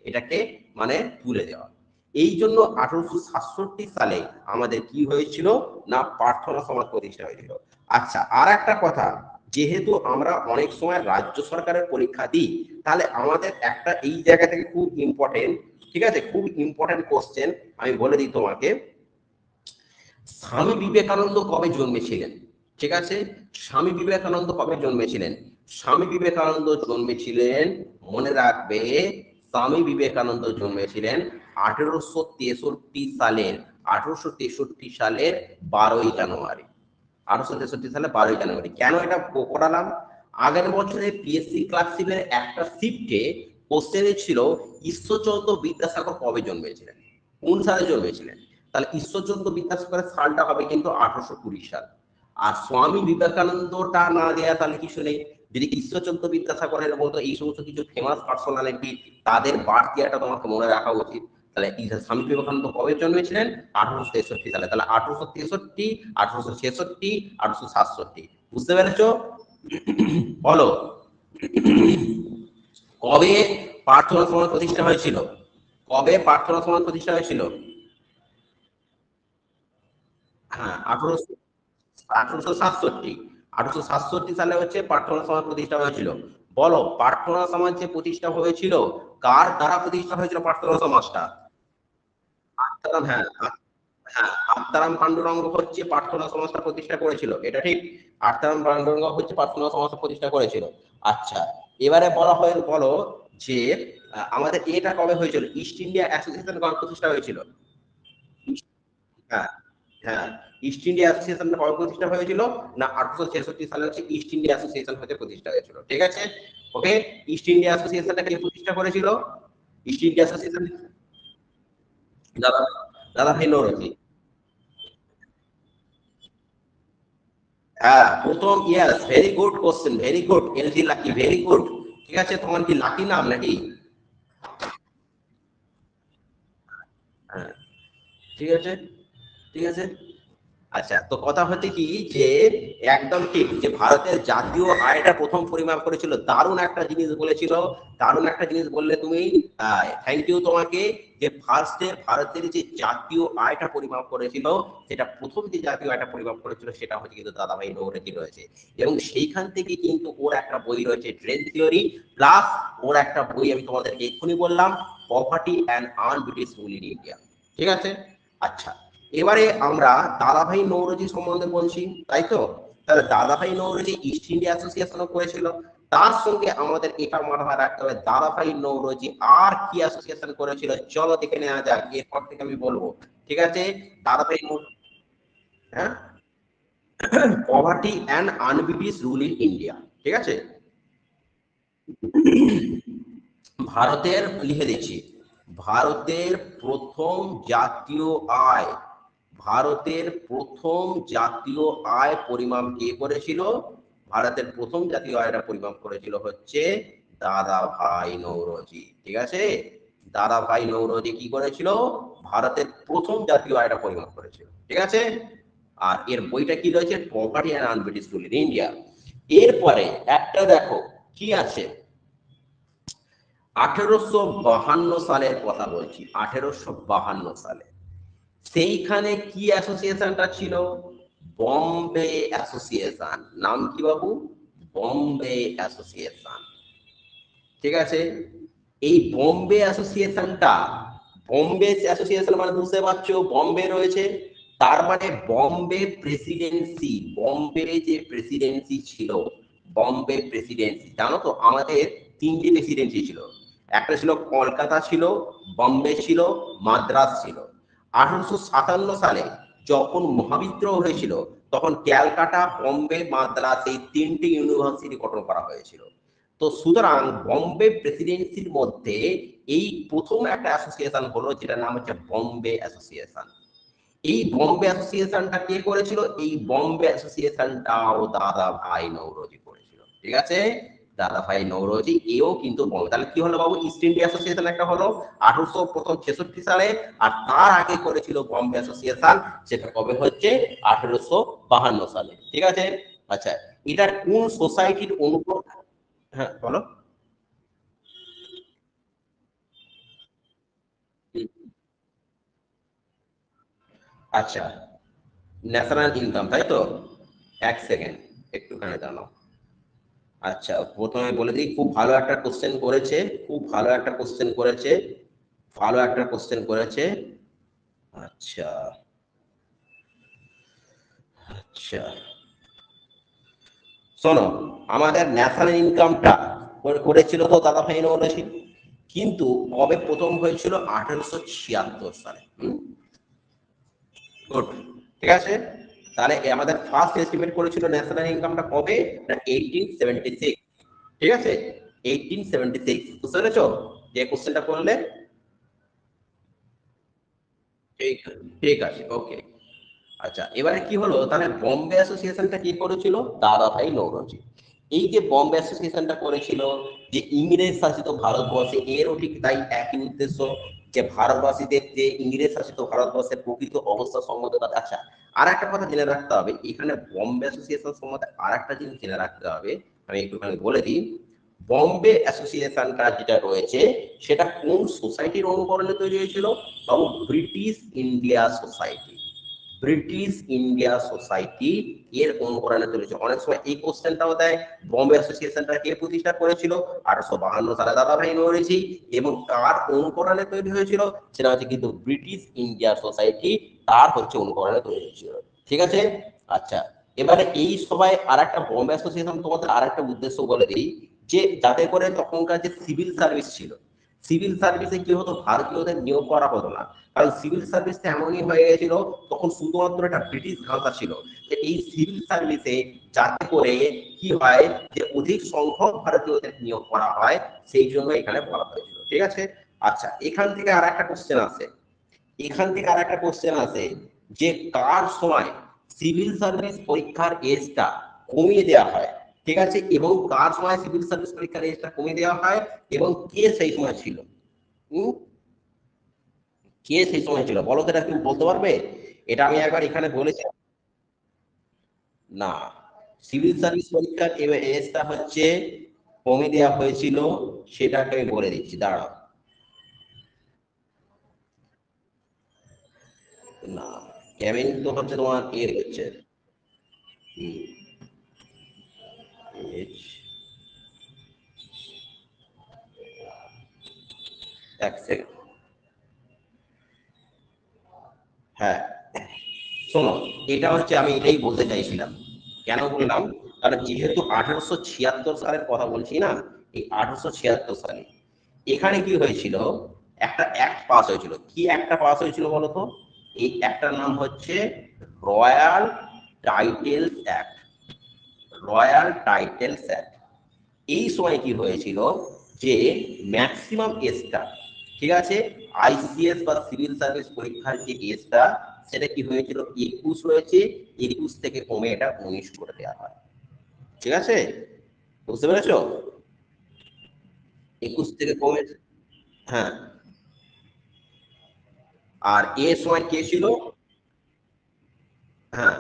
এটাকে মানে তুলে দেওয়া। এই জন্য 1867 সালে আমাদের কি হয়েছিল না প্রার্থনা সমাজ প্রতিষ্ঠা হয়েছিল। আচ্ছা, আর একটা কথা, যেহেতু আমরা অনেক সময় রাজ্য সরকারের পরীক্ষা দিই, তাহলে আমাদের একটা এই জায়গা থেকে খুব ইম্পর্টেন্ট, ঠিক আছে, খুব ইম্পর্টেন্ট কোশ্চেন আমি বলে দিই তোমাকে। স্বামী বিবেকানন্দ কবে জন্মেছিলেন? ঠিক আছে, স্বামী বিবেকানন্দ কবে জন্মেছিলেন? স্বামী বিবেকানন্দ জন্মেছিলেন, মনে রাখবে, স্বামী বিবেকানন্দ জন্মেছিলেন 1863 সালের 12ই জানুয়ারি। 1863 সালে 12ই জানুয়ারি। কেন এটা করালাম? আগের বছরে পিএসসি ক্লার্কশিপের একটা শিফটে কোশ্চেনে ছিল ঈশ্বরচন্দ্র বিদ্যাসাগর কবে জন্মেছিলেন, কোন সালে জন্মেছিলেন। তাহলে ঈশ্বরচন্দ্র বিদ্যাসাগরের সালটা হবে কিন্তু 1820 সাল। আর স্বামী বিবেকানন্দটা না দেয়া তাহলে কিছু নেই। যদি ঈশ্বরচন্দ্র বিদ্যাসাগরের মতো এই সমস্ত কিছু ফেমাস পার্সোনালিটি, তাদের বার্থ ইয়ারটা তোমাকে মনে রাখা উচিত। তাহলে স্বামী বিবেকানন্দ কবে জন্মেছিলেন? 1863 সালে। তাহলে 1863, 1866, 1867। বুঝতে পেরেছো? বলো, কবে প্রার্থনা সমাজ প্রতিষ্ঠা হয়েছিল? কবে প্রার্থনা সমাজ প্রতিষ্ঠা হয়েছিল? হ্যাঁ, 1867 সালে হচ্ছে প্রার্থনা সমাজ প্রতিষ্ঠা হয়েছিল। বলো, প্রার্থনা সমাজ যে প্রতিষ্ঠা হয়েছিল, কার দ্বারা প্রতিষ্ঠা হয়েছিল প্রার্থনা সমাজটা? আত্মারাম, হ্যাঁ, হ্যাঁ, আত্মারাম পান্ডুরঙ্গ হচ্ছে প্রার্থনা সমাজটা প্রতিষ্ঠা করেছিল, এটা ঠিক। আত্মারাম পান্ডুরঙ্গ হচ্ছে প্রার্থনা সমাজটা প্রতিষ্ঠা করেছিল। আচ্ছা, এবারে বলো যে আমাদের এটা কবে হয়েছিল? ইস্ট ইন্ডিয়া অ্যাসোসিয়েশন কবে প্রতিষ্ঠা হয়েছিল? হ্যাঁ, হ্যাঁ, ইস্ট ইন্ডিয়া অ্যাসোসিয়েশনটা কবে প্রতিষ্ঠা হয়েছিল না 1866 সালে হচ্ছে ইস্ট ইন্ডিয়া অ্যাসোসিয়েশন হতে প্রতিষ্ঠা হয়েছিল। ঠিক আছে, ওকে। ইস্ট ইন্ডিয়া অ্যাসোসিয়েশনটা কে প্রতিষ্ঠা করেছিল? ইস্ট ইন্ডিয়া অ্যাসোসিয়েশন দাদা দাদা ভাই নৌরোজি। হ্যাঁ, প্রথম, Yash, very good question, very good, এলজি লাকি, ভেরি গুড। ঠিক আছে, তোমার কি লাকি নাম নাকি? হ্যাঁ, ঠিক আছে, ঠিক আছে। আচ্ছা, তো কথা হচ্ছে কি যে একদম ঠিক, যে ভারতের জাতীয় আয়টা প্রথম পরিমাপ করেছিল, দারুণ একটা জিনিস বলেছিল, দারুণ একটা জিনিস বললে তুমি। থ্যাংক ইউ তোমাকে। যে ফার্স্টে ভারতের যে জাতীয় আয়টা পরিমাপ করেছিল, সেটা প্রথম যে জাতীয় আয়টা পরিমাপ করেছিল সেটা হচ্ছে কিন্তু দাদাভাই নৌরোজি রয়েছে। এবং সেইখান থেকে কিন্তু ওর একটা বই রয়েছে ট্রেন থিওরি, প্লাস ওর একটা বই আমি তোমাদেরকে এক্ষুনি বললাম, poverty and un-British rule in India. ঠিক আছে, আচ্ছা, এবারে আমরা দাদাভাই নৌরোজি সম্বন্ধে বলছি, তাই তো? তাহলে দাদাভাই নৌরোজি ইস্ট ইন্ডিয়া অ্যাসোসিয়েশনও করেছিল। তার সঙ্গে আমাদের এটা মাথায় রাখতে হবে, দাদাভাই নৌরোজি আর কি অ্যাসোসিয়েশন করেছিল, চলো দেখে নেওয়া যাক, এরপর থেকে আমি বলবো। ঠিক আছে, দাদাভাই, হ্যাঁ, poverty and un-British rule in India. ঠিক আছে, ভারতের, লিখে দিচ্ছি, ভারতের প্রথম জাতীয় আয়, ভারতের প্রথম জাতীয় আয় পরিমাপ কে করেছিল? ভারতের প্রথম জাতীয় আয়টা পরিমাপ করেছিল হচ্ছে দাদাভাই নৌরোজি। ঠিক আছে, দাদাভাই নৌরোজি কি করেছিল? ভারতের প্রথম জাতীয় আয়টা পরিমাপ করেছিল। ঠিক আছে, আর এর বইটা কি রয়েছে? Poverty and un-British rule in India. এরপরে একটা দেখো কি আছে, 1852 সালের কথা বলছি, 1852 সালে সেইখানে কি অ্যাসোসিয়েশনটা ছিল? বম্বে অ্যাসোসিয়েশন। নাম কি বাবু? বম্বে অ্যাসোসিয়েশন। ঠিক আছে, এই বম্বে অ্যাসোসিয়েশনটা, বম্বে অ্যাসোসিয়েশন মানে বুঝতে পারছো, বম্বে রয়েছে, তার মানে বম্বে প্রেসিডেন্সি, বম্বে যে প্রেসিডেন্সি ছিল, বম্বে প্রেসিডেন্সি, জানো তো আমাদের 3টে প্রেসিডেন্সি ছিল। একটা ছিল কলকাতা ছিল, বম্বে ছিল, মাদ্রাস ছিল। 1857 সালে যখন মহাবিদ্রোহ হয়েছিল তখন ক্যালকাটা, বম্বে, মাদ্রাস এই তিনটি ইউনিভার্সিটি গঠন করা হয়েছিল। তো সুতরাং বম্বে প্রেসিডেন্সির মধ্যে এই প্রথম একটা অ্যাসোসিয়েশন হলো, যেটার নাম হচ্ছে বম্বে অ্যাসোসিয়েশন। এই বম্বে অ্যাসোসিয়েশনটা কে করেছিল? এই বম্বে অ্যাসোসিয়েশনটাও দাদা ভাই নওরোজি করেছিল। ঠিক আছে, দাদা ভাই নওরোজি এও কিন্তু বম্বে। তাহলে কি হলো বাবু? ইস্ট ইন্ডিয়া অ্যাসোসিয়েশন একটা হলো 1866 সালে, আর তার আগে করেছিল বম্বে অ্যাসোসিয়েশন, সেটা কবে হচ্ছে? 1852 সালে। ঠিক আছে, আচ্ছা এটা কোন সোসাইটির অনুকূল? হ্যাঁ বলো। আচ্ছা, ন্যাশনাল ইনকাম, তাই তো? এক সেকেন্ড, একটুখানি দাঁড়াও। আচ্ছা, প্রথমে বলে দিই, খুব ভালো একটা কোশ্চেন করেছে, খুব ভালো একটা কোশ্চেন করেছে, ভালো একটা কোশ্চেন করেছে। আচ্ছা, আচ্ছা শোনো, আমাদের ন্যাশনাল ইনকামটা করেছিল তো দাদা ভাই নওরোজি, কিন্তু কবে প্রথম হয়েছিল? 1876 সালে। গুড, ঠিক আছে। তাহলে আমাদের ফার্স্ট এস্টিমেট করেছিল ন্যাশনাল ইনকামটা কবে? না 1876। ঠিক আছে, 1876, বুঝতে পেরেছো যে কোশ্চেনটা করলে? ঠিক, ঠিক আছে, ওকে। আচ্ছা, এবারে কি হলো, তাহলে বম্বে অ্যাসোসিয়েশনটা কি করেছিল? দাদা ভাই নওরোজি। এই যে বম্বে অ্যাসোসিয়েশনটা করেছিল, যে ইংরেজ শাসিত ভারতবর্ষে, এরও ঠিক তাই একই উদ্দেশ্য, যে ভারতবাসীদের যে ইংরেজ শাসিত ভারতবর্ষের প্রকৃত অবস্থা সম্বন্ধে। আচ্ছা, আর একটা কথা জেনে রাখতে হবে এখানে বম্বে অ্যাসোসিয়েশন সম্বন্ধে, আর একটা জিনিস জেনে রাখতে হবে, আমি একটুখানি বলে দিই। বম্বে অ্যাসোসিয়েশনটা যেটা রয়েছে, সেটা কোন সোসাইটির অনুকরণে তৈরি হয়েছিল? বাবু, British India society. British India society এর অনুকরণে চলেছে। অনেক সময় এই কোশ্চেনটাও দেয়, বম্বে অ্যাসোসিয়েশনটা কে প্রতিষ্ঠা করেছিল? 1852 সালে দাদা ভাই নওরোজি। এবং কার অনুকরণে তৈরি হয়েছিল? সেটা হচ্ছে কিন্তু ব্রিটিশ ইন্ডিয়া সোসাইটি, তার হচ্ছে অনুকরণে তৈরি হয়েছিল। ঠিক আছে, আচ্ছা। এবারে এই সবাই আর একটা বম্বে অ্যাসোসিয়েশন তোমাদের আর একটা উদ্দেশ্য বলে দিই, যে যাতে করে তখনকার যে সিভিল সার্ভিস ছিল, সিভিল সার্ভিসে কি হতো? ভারতীয়দের নিয়োগ করা হতো না। কারণ সিভিল সার্ভিসটা এমনই হয়ে গেছিল, তখন শুধুমাত্র একটা ব্রিটিশ ভাষা ছিল, যে এই সিভিল সার্ভিসে যাতে করে কি হয়, যে অধিক সংখ্যক ভারতীয়দের নিয়োগ করা হয়, সেই জন্য এখানে বলা হয়েছিল। ঠিক আছে, আচ্ছা এখান থেকে আর একটা কোশ্চেন আছে, এখান থেকে আর একটা কোশ্চেন আছে, যে কার সময় সিভিল সার্ভিস পরীক্ষার এজটা কমিয়ে দেওয়া হয়? ঠিক আছে, এবং কার সময় সিভিল সার্ভিস পরীক্ষার এজটা কমিয়ে দেওয়া হয়, এবং কে সেই সময় ছিল? হুম, কে সেই সময় ছিল বলো তো, এটা তুমি বলতে পারবে? এটা আমি একবার এখানে বলেছি। না, সিভিল সার্ভিস পরীক্ষার এজটা হচ্ছে কমে দেওয়া হয়েছিল, সেটাকে আমি বলে দিচ্ছি, দাঁড়াও। না, ক্যাবিন তো হচ্ছে তোমার এর হচ্ছে এজ, এক সেকেন্ড। হ্যাঁ, শোনো, এটা হচ্ছে আমি এটাই বলতে চাইছিলাম। কেন বললাম? কারণ যেহেতু 1876 সালের কথা বলছি না, এই 1876 সালে এখানে কি হয়েছিল, একটা অ্যাক্ট পাস হয়েছিল। কি একটা পাস হয়েছিল বলতো? এই অ্যাক্টটার নাম হচ্ছে royal titles act. Royal titles act. এই সময় কি হয়েছিল, যে ম্যাক্সিমাম এজটা, ঠিক আছে, আইসিএস বা সিভিল সার্ভিস পরীক্ষার যে এজটা, সেটা কি হয়েছিল, 21 হয়েছে, 21 থেকে কমে এটা 19 করে দেওয়া হয়। ঠিক আছে, বুঝতে পেরেছো? 21 থেকে কমে, হ্যাঁ। আর এ সময় কে ছিল? হ্যাঁ,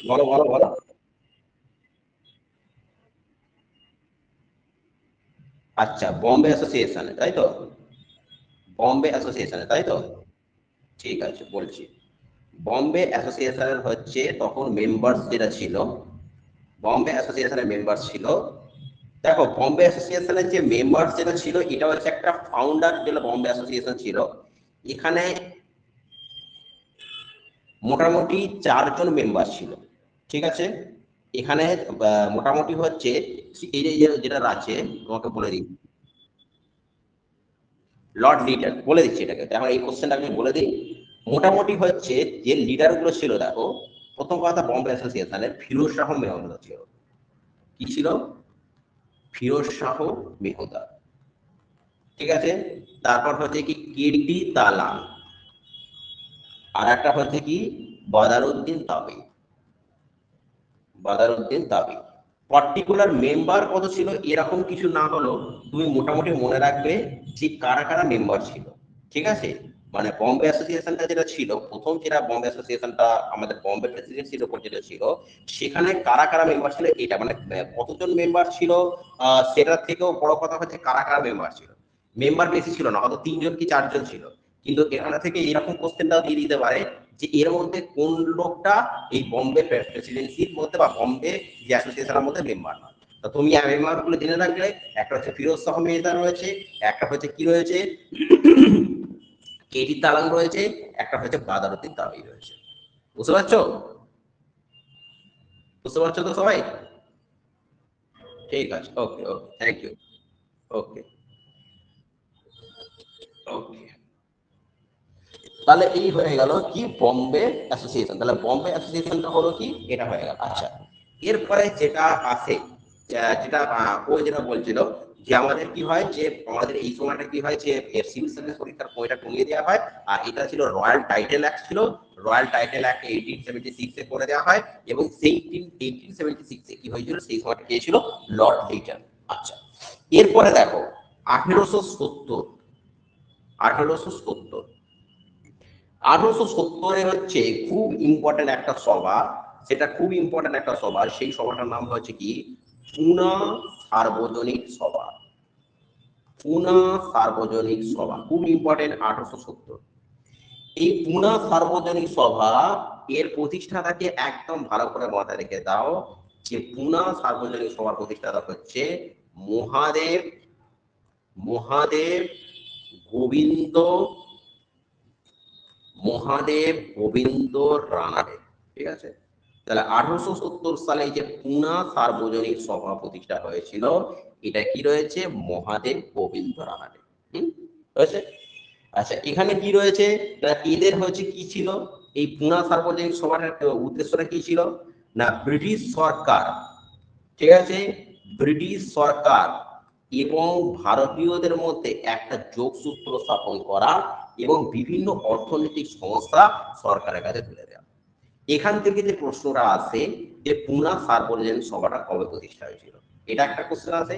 বলো বলো বলো। আচ্ছা, বম্বে অ্যাসোসিয়েশনে, তাই তো? বম্বে অ্যাসোসিয়েশনে, তাই তো? ঠিক আছে, বলছি। বম্বে অ্যাসোসিয়েশনের হচ্ছে তখন মেম্বার্স যেটা ছিল, বম্বে অ্যাসোসিয়েশনের মেম্বার ছিল, দেখো বম্বে অ্যাসোসিয়েশনের যে মেম্বার যেটা ছিল, এটা হচ্ছে একটা ফাউন্ডার যেটা বম্বে অ্যাসোসিয়েশন ছিল। এখানে মোটামুটি 4 জন মেম্বার ছিল। ঠিক আছে, এখানে মোটামুটি হচ্ছে এই যে যেটা আছে তোমাকে বলে দিই, লর্ড লিডার বলে দিচ্ছি এটাকে, এখন এই কোশ্চেনটা আমি বলে দিই। মোটামুটি হচ্ছে যে লিডার গুলো ছিল, দেখো প্রথম কথা বম্বে অ্যাসোসিয়েশনের ফিরোজ শাহ মেহতা ছিল। কি ছিল? ফিরোজ শাহ মেহতা। ঠিক আছে, তারপর হচ্ছে কি কেটি তালাং, আর একটা হচ্ছে কি বাদারউদ্দিন তাবি। বাদারউদ্দিন তাবি পার্টিকুলার মেম্বার কত ছিল এরকম কিছু না হলেও তুমি মোটামুটি মনে রাখবে যে কারা কারা মেম্বার ছিল। ঠিক আছে, মানে বম্বে অ্যাসোসিয়েশনটা যেটা ছিল, প্রথম যেটা বম্বে অ্যাসোসিয়েশনটা আমাদের বম্বে প্রেসিডেন্সির উপর যেটা ছিল, সেখানে কারা কারা মেম্বার ছিল এটা মানে কতজন মেম্বার ছিল সেটার থেকেও বড় কথা হচ্ছে কারা কারা মেম্বার ছিল। মেম্বার বেশি ছিল না, হয়তো 3 জন কি 4 জন ছিল, কিন্তু এখানে থেকে এরকম কোশ্চেনটাও দিয়ে দিতে পারে যে এর মধ্যে কোন লোকটা এই বম্বে প্রেসিডেন্সির মধ্যে বা বম্বে যে অ্যাসোসিয়েশনের মধ্যে মেম্বার। তো তুমি মেম্বার গুলো জেনে রাখলে, একটা হচ্ছে ফিরোজ শাহ মেহতা রয়েছে, একটা হচ্ছে কি রয়েছে কেটি তালাং রয়েছে, একটা হচ্ছে বাদারউদ্দিন তাবি রয়েছে। বুঝতে পারছো? বুঝতে পারছো তো সবাই? ঠিক আছে, ওকে ওকে, থ্যাংক ইউ। ওকে ওকে, তাহলে এই হয়ে গেল কি বম্বে অ্যাসোসিয়েশন। তাহলে বম্বে অ্যাসোসিয়েশনটা হলো কি, এটা হয়ে গেল। আচ্ছা, এরপরে যেটা আছে, যেটা ও যেটা বলছিল যে আমাদের কি হয় যে আমাদের এই সময়টা কি হয় যে সিভিল সার্ভিস পরীক্ষার সময়টা কমিয়ে দেওয়া হয়। আর এটা ছিল রয়্যাল টাইটেল অ্যাক্ট ছিল, রয়্যাল টাইটেল অ্যাক্ট 1876 এ করে দেওয়া হয়, এবং সেই 1876 এ কি হয়েছিল সেই সময়টা কে ছিল? লর্ড লিটন। আচ্ছা, এরপরে দেখো 1870, 1870 1870 হচ্ছে খুব ইম্পর্টেন্ট একটা সভা, সেটা খুব ইম্পর্টেন্ট একটা সভা, সেই সভাটার নাম হচ্ছে কি পুনা সার্বজনীন সভা। পুনা সার্বজনীন সভা খুব ইম্পর্টেন্ট 1870। এই পুনা সার্বজনীন সভা এর প্রতিষ্ঠাতাকে একদম ভালো করে মাথায় রেখে দাও যে পুনা সার্বজনীন সভার প্রতিষ্ঠাতা হচ্ছে মহাদেব মহাদেব গোবিন্দ মহাদেব গোবিন্দ রানাডে। ঠিক আছে, তাহলে 1870 সালে যে পুনা সার্বজনীন সভা প্রতিষ্ঠা হয়েছিল, এটা কি রয়েছে? মহাদেব গোবিন্দ রানাডে। হয়েছে। আচ্ছা, এখানে কি রয়েছে? এদের হচ্ছে কি ছিল এই পুনা সার্বজনীন সভার উদ্দেশ্যটা কি ছিল না, ব্রিটিশ সরকার, ঠিক আছে, ব্রিটিশ সরকার এবং ভারতীয়দের মধ্যে একটা যোগসূত্র স্থাপন করা এবং বিভিন্ন অর্থনৈতিক সমস্যা সরকারের কাছে তুলে দেওয়া। এখান থেকে যে প্রশ্নটা আসে যে পুনা সার্বজনীন সভাটা কবে প্রতিষ্ঠা হয়েছিল, এটা একটা কোশ্চেন আছে।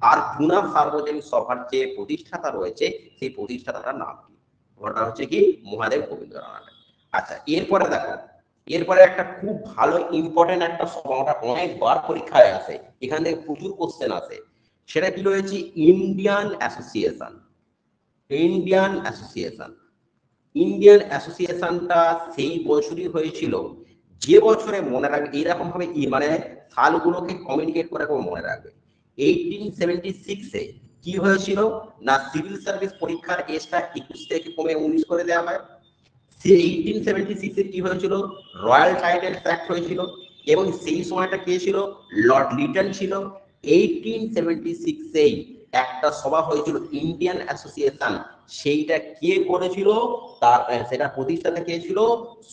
আর পুনা সার্বজনীন সভার যে প্রতিষ্ঠাতা রয়েছে সেই প্রতিষ্ঠাতার নাম কি? ওটা হচ্ছে কি মহাদেব গোবিন্দ রানাডে। আচ্ছা, এরপরে দেখো, এরপরে একটা খুব ভালো ইম্পর্টেন্ট একটা সভা, অনেকবার পরীক্ষায় আসে, এখান থেকে প্রচুর কোশ্চেন আসে। সেটা কি রয়েছে? Indian Association. Indian Association, Indian অ্যাসোসিয়েশনটা সেই বছরই হয়েছিল যে বছরে, মনে রাখবে এইরকম ভাবে মানে সালগুলোকে কমিউনিকেট করে মনে রাখবে। 1876 এ কি হয়েছিল না, সিভিল সার্ভিস পরীক্ষার এজটা 21 থেকে কমে 19 করে দেওয়া হয়। সেই 1876 এ কি হয়েছিল? রয়্যাল টাইটেল অ্যাক্ট হয়েছিল, এবং সেই সময়টা কে ছিল? লর্ড লিটন ছিল। 1876 এই একটা সভা হয়েছিল ইন্ডিয়ান অ্যাসোসিয়েশন, সেইটা কে করেছিল? তার সেটা প্রতিষ্ঠাতা কে ছিল?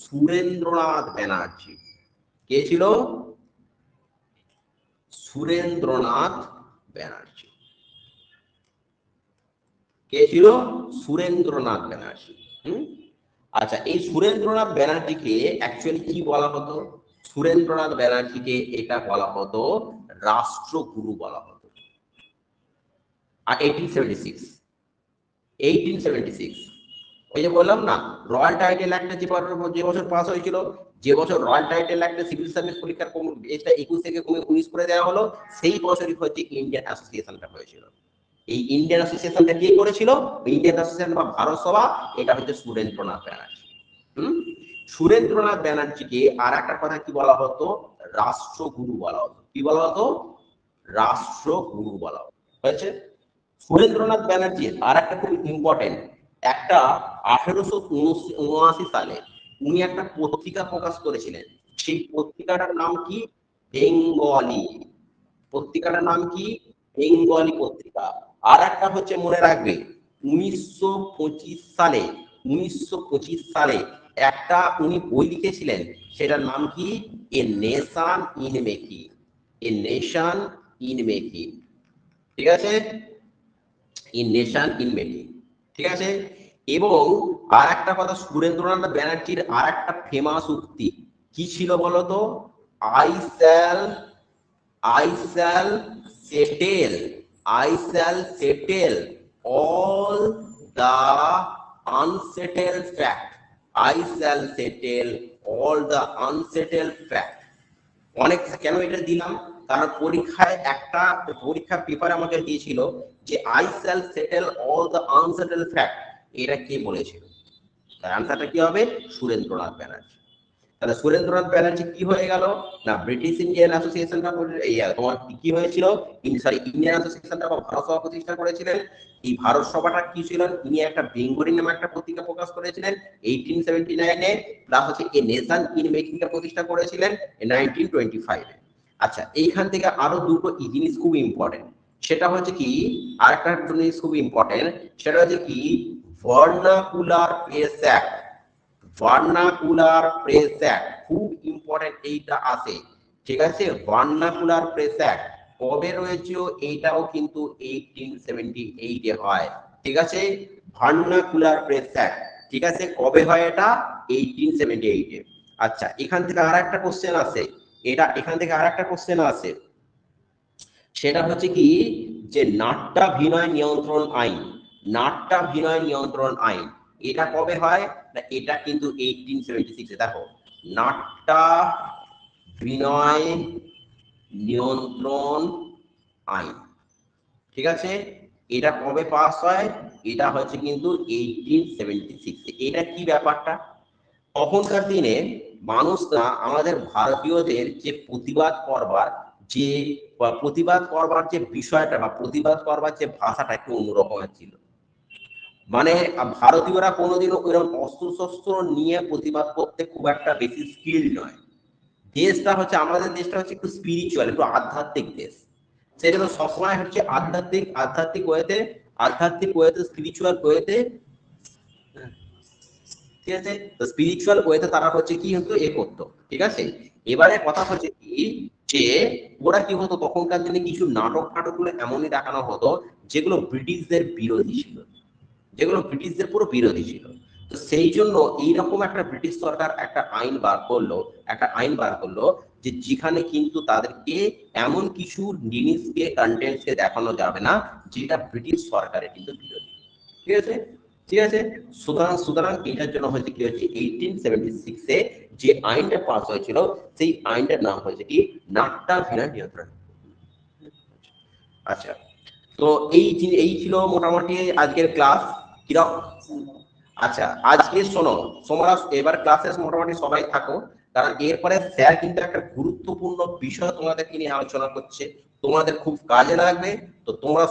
সুরেন্দ্রনাথ ব্যানার্জি। কে ছিল? সুরেন্দ্রনাথ ব্যানার্জি। কে ছিল? সুরেন্দ্রনাথ ব্যানার্জি। আচ্ছা, এই সুরেন্দ্রনাথ ব্যানার্জিকে অ্যাকচুয়ালি কি বলা হতো? সুরেন্দ্রনাথ ব্যানার্জিকে এটা বলা হতো রাষ্ট্রগুরু বলা হতো। আর 1876 ওই যে বললাম না, রয়্যাল টাইটেল অ্যাক্টে যে বছর পাস হয়েছিল, যে বছর রয়্যাল টাইটেল অ্যাক্টে সিভিল সার্ভিস পরীক্ষার এজটা 21 থেকে কমে 19 করে দেওয়া হলো, সেই বছরই হচ্ছে ইন্ডিয়ান অ্যাসোসিয়েশনটা হয়েছিল। এই ইন্ডিয়ান অ্যাসোসিয়েশনটা কে করেছিল? ইন্ডিয়ান অ্যাসোসিয়েশন বা ভারত সভা, এটা হচ্ছে সুরেন্দ্রনাথ ব্যানার্জি। সুরেন্দ্রনাথ ব্যানার্জিকে আর একটা কথা কি বলা হতো? রাষ্ট্রগুরু বলা হতো। কি বলা হতো? রাষ্ট্রগুরু বলা হতো। হয়েছে। সুরেন্দ্রনাথ ব্যানার্জির আর একটা খুব ইম্পর্টেন্ট, একটা 1879 সালে উনি একটা পত্রিকা প্রকাশ করেছিলেন, সেই পত্রিকাটার নাম কি? বেঙ্গলি পত্রিকাটার নাম কি? বেঙ্গলি পত্রিকা। আর একটা হচ্ছে মনে রাখবে 1925 সালে একটা উনি বই লিখেছিলেন, সেটার নাম কি? A nation in making. A nation in making, ঠিক আছে? ইন নেশন ইন মেকিং, ঠিক আছে? এবং আর একটা কথা, সুরেন্দ্রনাথ ব্যানার্জির আর একটা ফেমাস উক্তি কি ছিল বলতো? I shall I shall settle, I shall settle all the unsettled fact. I shall settle all the unsettled fact. অনেক কেন এটা দিলাম? কারণ পরীক্ষায় একটা পরীক্ষা পেপার আমাকে দিয়েছিল যে I shall settle all the unsettled fact, এটা কে বলেছিল? তার আনসারটা কি হবে? সুরেন্দ্রনাথ ব্যানার্জি। তাহলে সুরেন্দ্রনাথ ব্যানার্জি কি হয়ে গেল না, ব্রিটিশ ইন্ডিয়ান অ্যাসোসিয়েশনটা তোমার কি হয়েছিল, ইন্ডিয়ান অ্যাসোসিয়েশনটা বা ভারত সভা প্রতিষ্ঠা করেছিলেন। এই ভারত সভাটা কি ছিল, তিনি একটা বেঙ্গলি নামে একটা পত্রিকা প্রকাশ করেছিলেন 1879 এ, প্লাস হচ্ছে এ নেশন ইন মেকিং টা প্রতিষ্ঠা করেছিলেন 1925 এ। আচ্ছা, এইখান থেকে আরো দুটো জিনিস খুব ইম্পর্টেন্ট, সেটা হচ্ছে কি, আরেকটা জিনিস খুব ইম্পর্টেন্ট, সেটা হচ্ছে কি vernacular press act. Vernacular press act খুব ইম্পর্টেন্ট, এইটা আছে, ঠিক আছে? ভার্নাকুলার প্রেস অ্যাক্ট কবে রয়েছে? এইটাও কিন্তু 1878 এ হয়, ঠিক আছে? ভার্নাকুলার প্রেস অ্যাক্ট, ঠিক আছে, কবে হয় এটা? 1878 এ। আচ্ছা, এখান থেকে আরেকটা কোশ্চেন আছে, এখান থেকে আরেকটা কোশ্চেন আছে, সেটা হচ্ছে কি যে নাট্যাভিনয় নিয়ন্ত্রণ আইন, নাট্যাভিনয় নিয়ন্ত্রণ আইন এটা কবে হয় না? এটা কিন্তু 1876 এ। দেখো, নাট্যাভিনয় নিয়ন্ত্রণ আইন, ঠিক আছে, এটা কবে পাস হয়? এটা হচ্ছে কিন্তু 1876 এ। এটা কি ব্যাপারটা, তখনকার দিনে মানুষরা আমাদের ভারতীয়দের যে প্রতিবাদ করবার যে বিষয়টা বা প্রতিবাদ করবার যে ভাষাটা একটু অন্যরকমের ছিল। মানে ভারতীয়রা কোনোদিনও ওইরকম অস্ত্র শস্ত্র নিয়ে প্রতিবাদ করতে খুব একটা বেশি স্কিল নয়। দেশটা হচ্ছে, আমাদের দেশটা হচ্ছে একটু স্পিরিচুয়াল, একটু আধ্যাত্মিক দেশ। সেই জন্য সবসময় হচ্ছে আধ্যাত্মিক ওয়েতে স্পিরিচুয়াল ওয়েতে, ঠিক আছে? তো স্পিরিচুয়াল ওয়েতে তারা হচ্ছে কি হতো, এ করতো, ঠিক আছে? এবারে কথা হচ্ছে কি যে ওরা কি হতো, তখনকার দিনে কিছু নাটকগুলো এমনই দেখানো হতো যেগুলো ব্রিটিশদের বিরোধী ছিল, যেগুলো ব্রিটিশদের পুরো বিরোধী ছিল। তো সেই জন্য এইরকম একটা ব্রিটিশ সরকার একটা আইন বার করলো যে যেখানে কিন্তু তাদেরকে এমন কিছু জিনিসকে কন্টেন্টকে দেখানো যাবে না যেটা ব্রিটিশ সরকারের কিন্তু বিরোধী, ঠিক আছে? ঠিক আছে, সুতরাং এটার জন্য হয়েছে কি হচ্ছে 1876 এ যে আইনটা পাস হয়েছিল, সেই আইনটার নাম হয়েছে কি নাট্যাভিনয় নিয়ন্ত্রণ। আচ্ছা, তো এই ছিল মোটামুটি আজকের ক্লাস। কিরকম? আচ্ছা, আজকে শোনো, তোমরা এবার ক্লাসে মোটামুটি সবাই থাকো, কারণ এরপরে স্যার কিন্তু একটা গুরুত্বপূর্ণ বিষয় তোমাদেরকে নিয়ে আলোচনা করছে, তোমাদের খুব কাজে লাগবে। তো তোমরা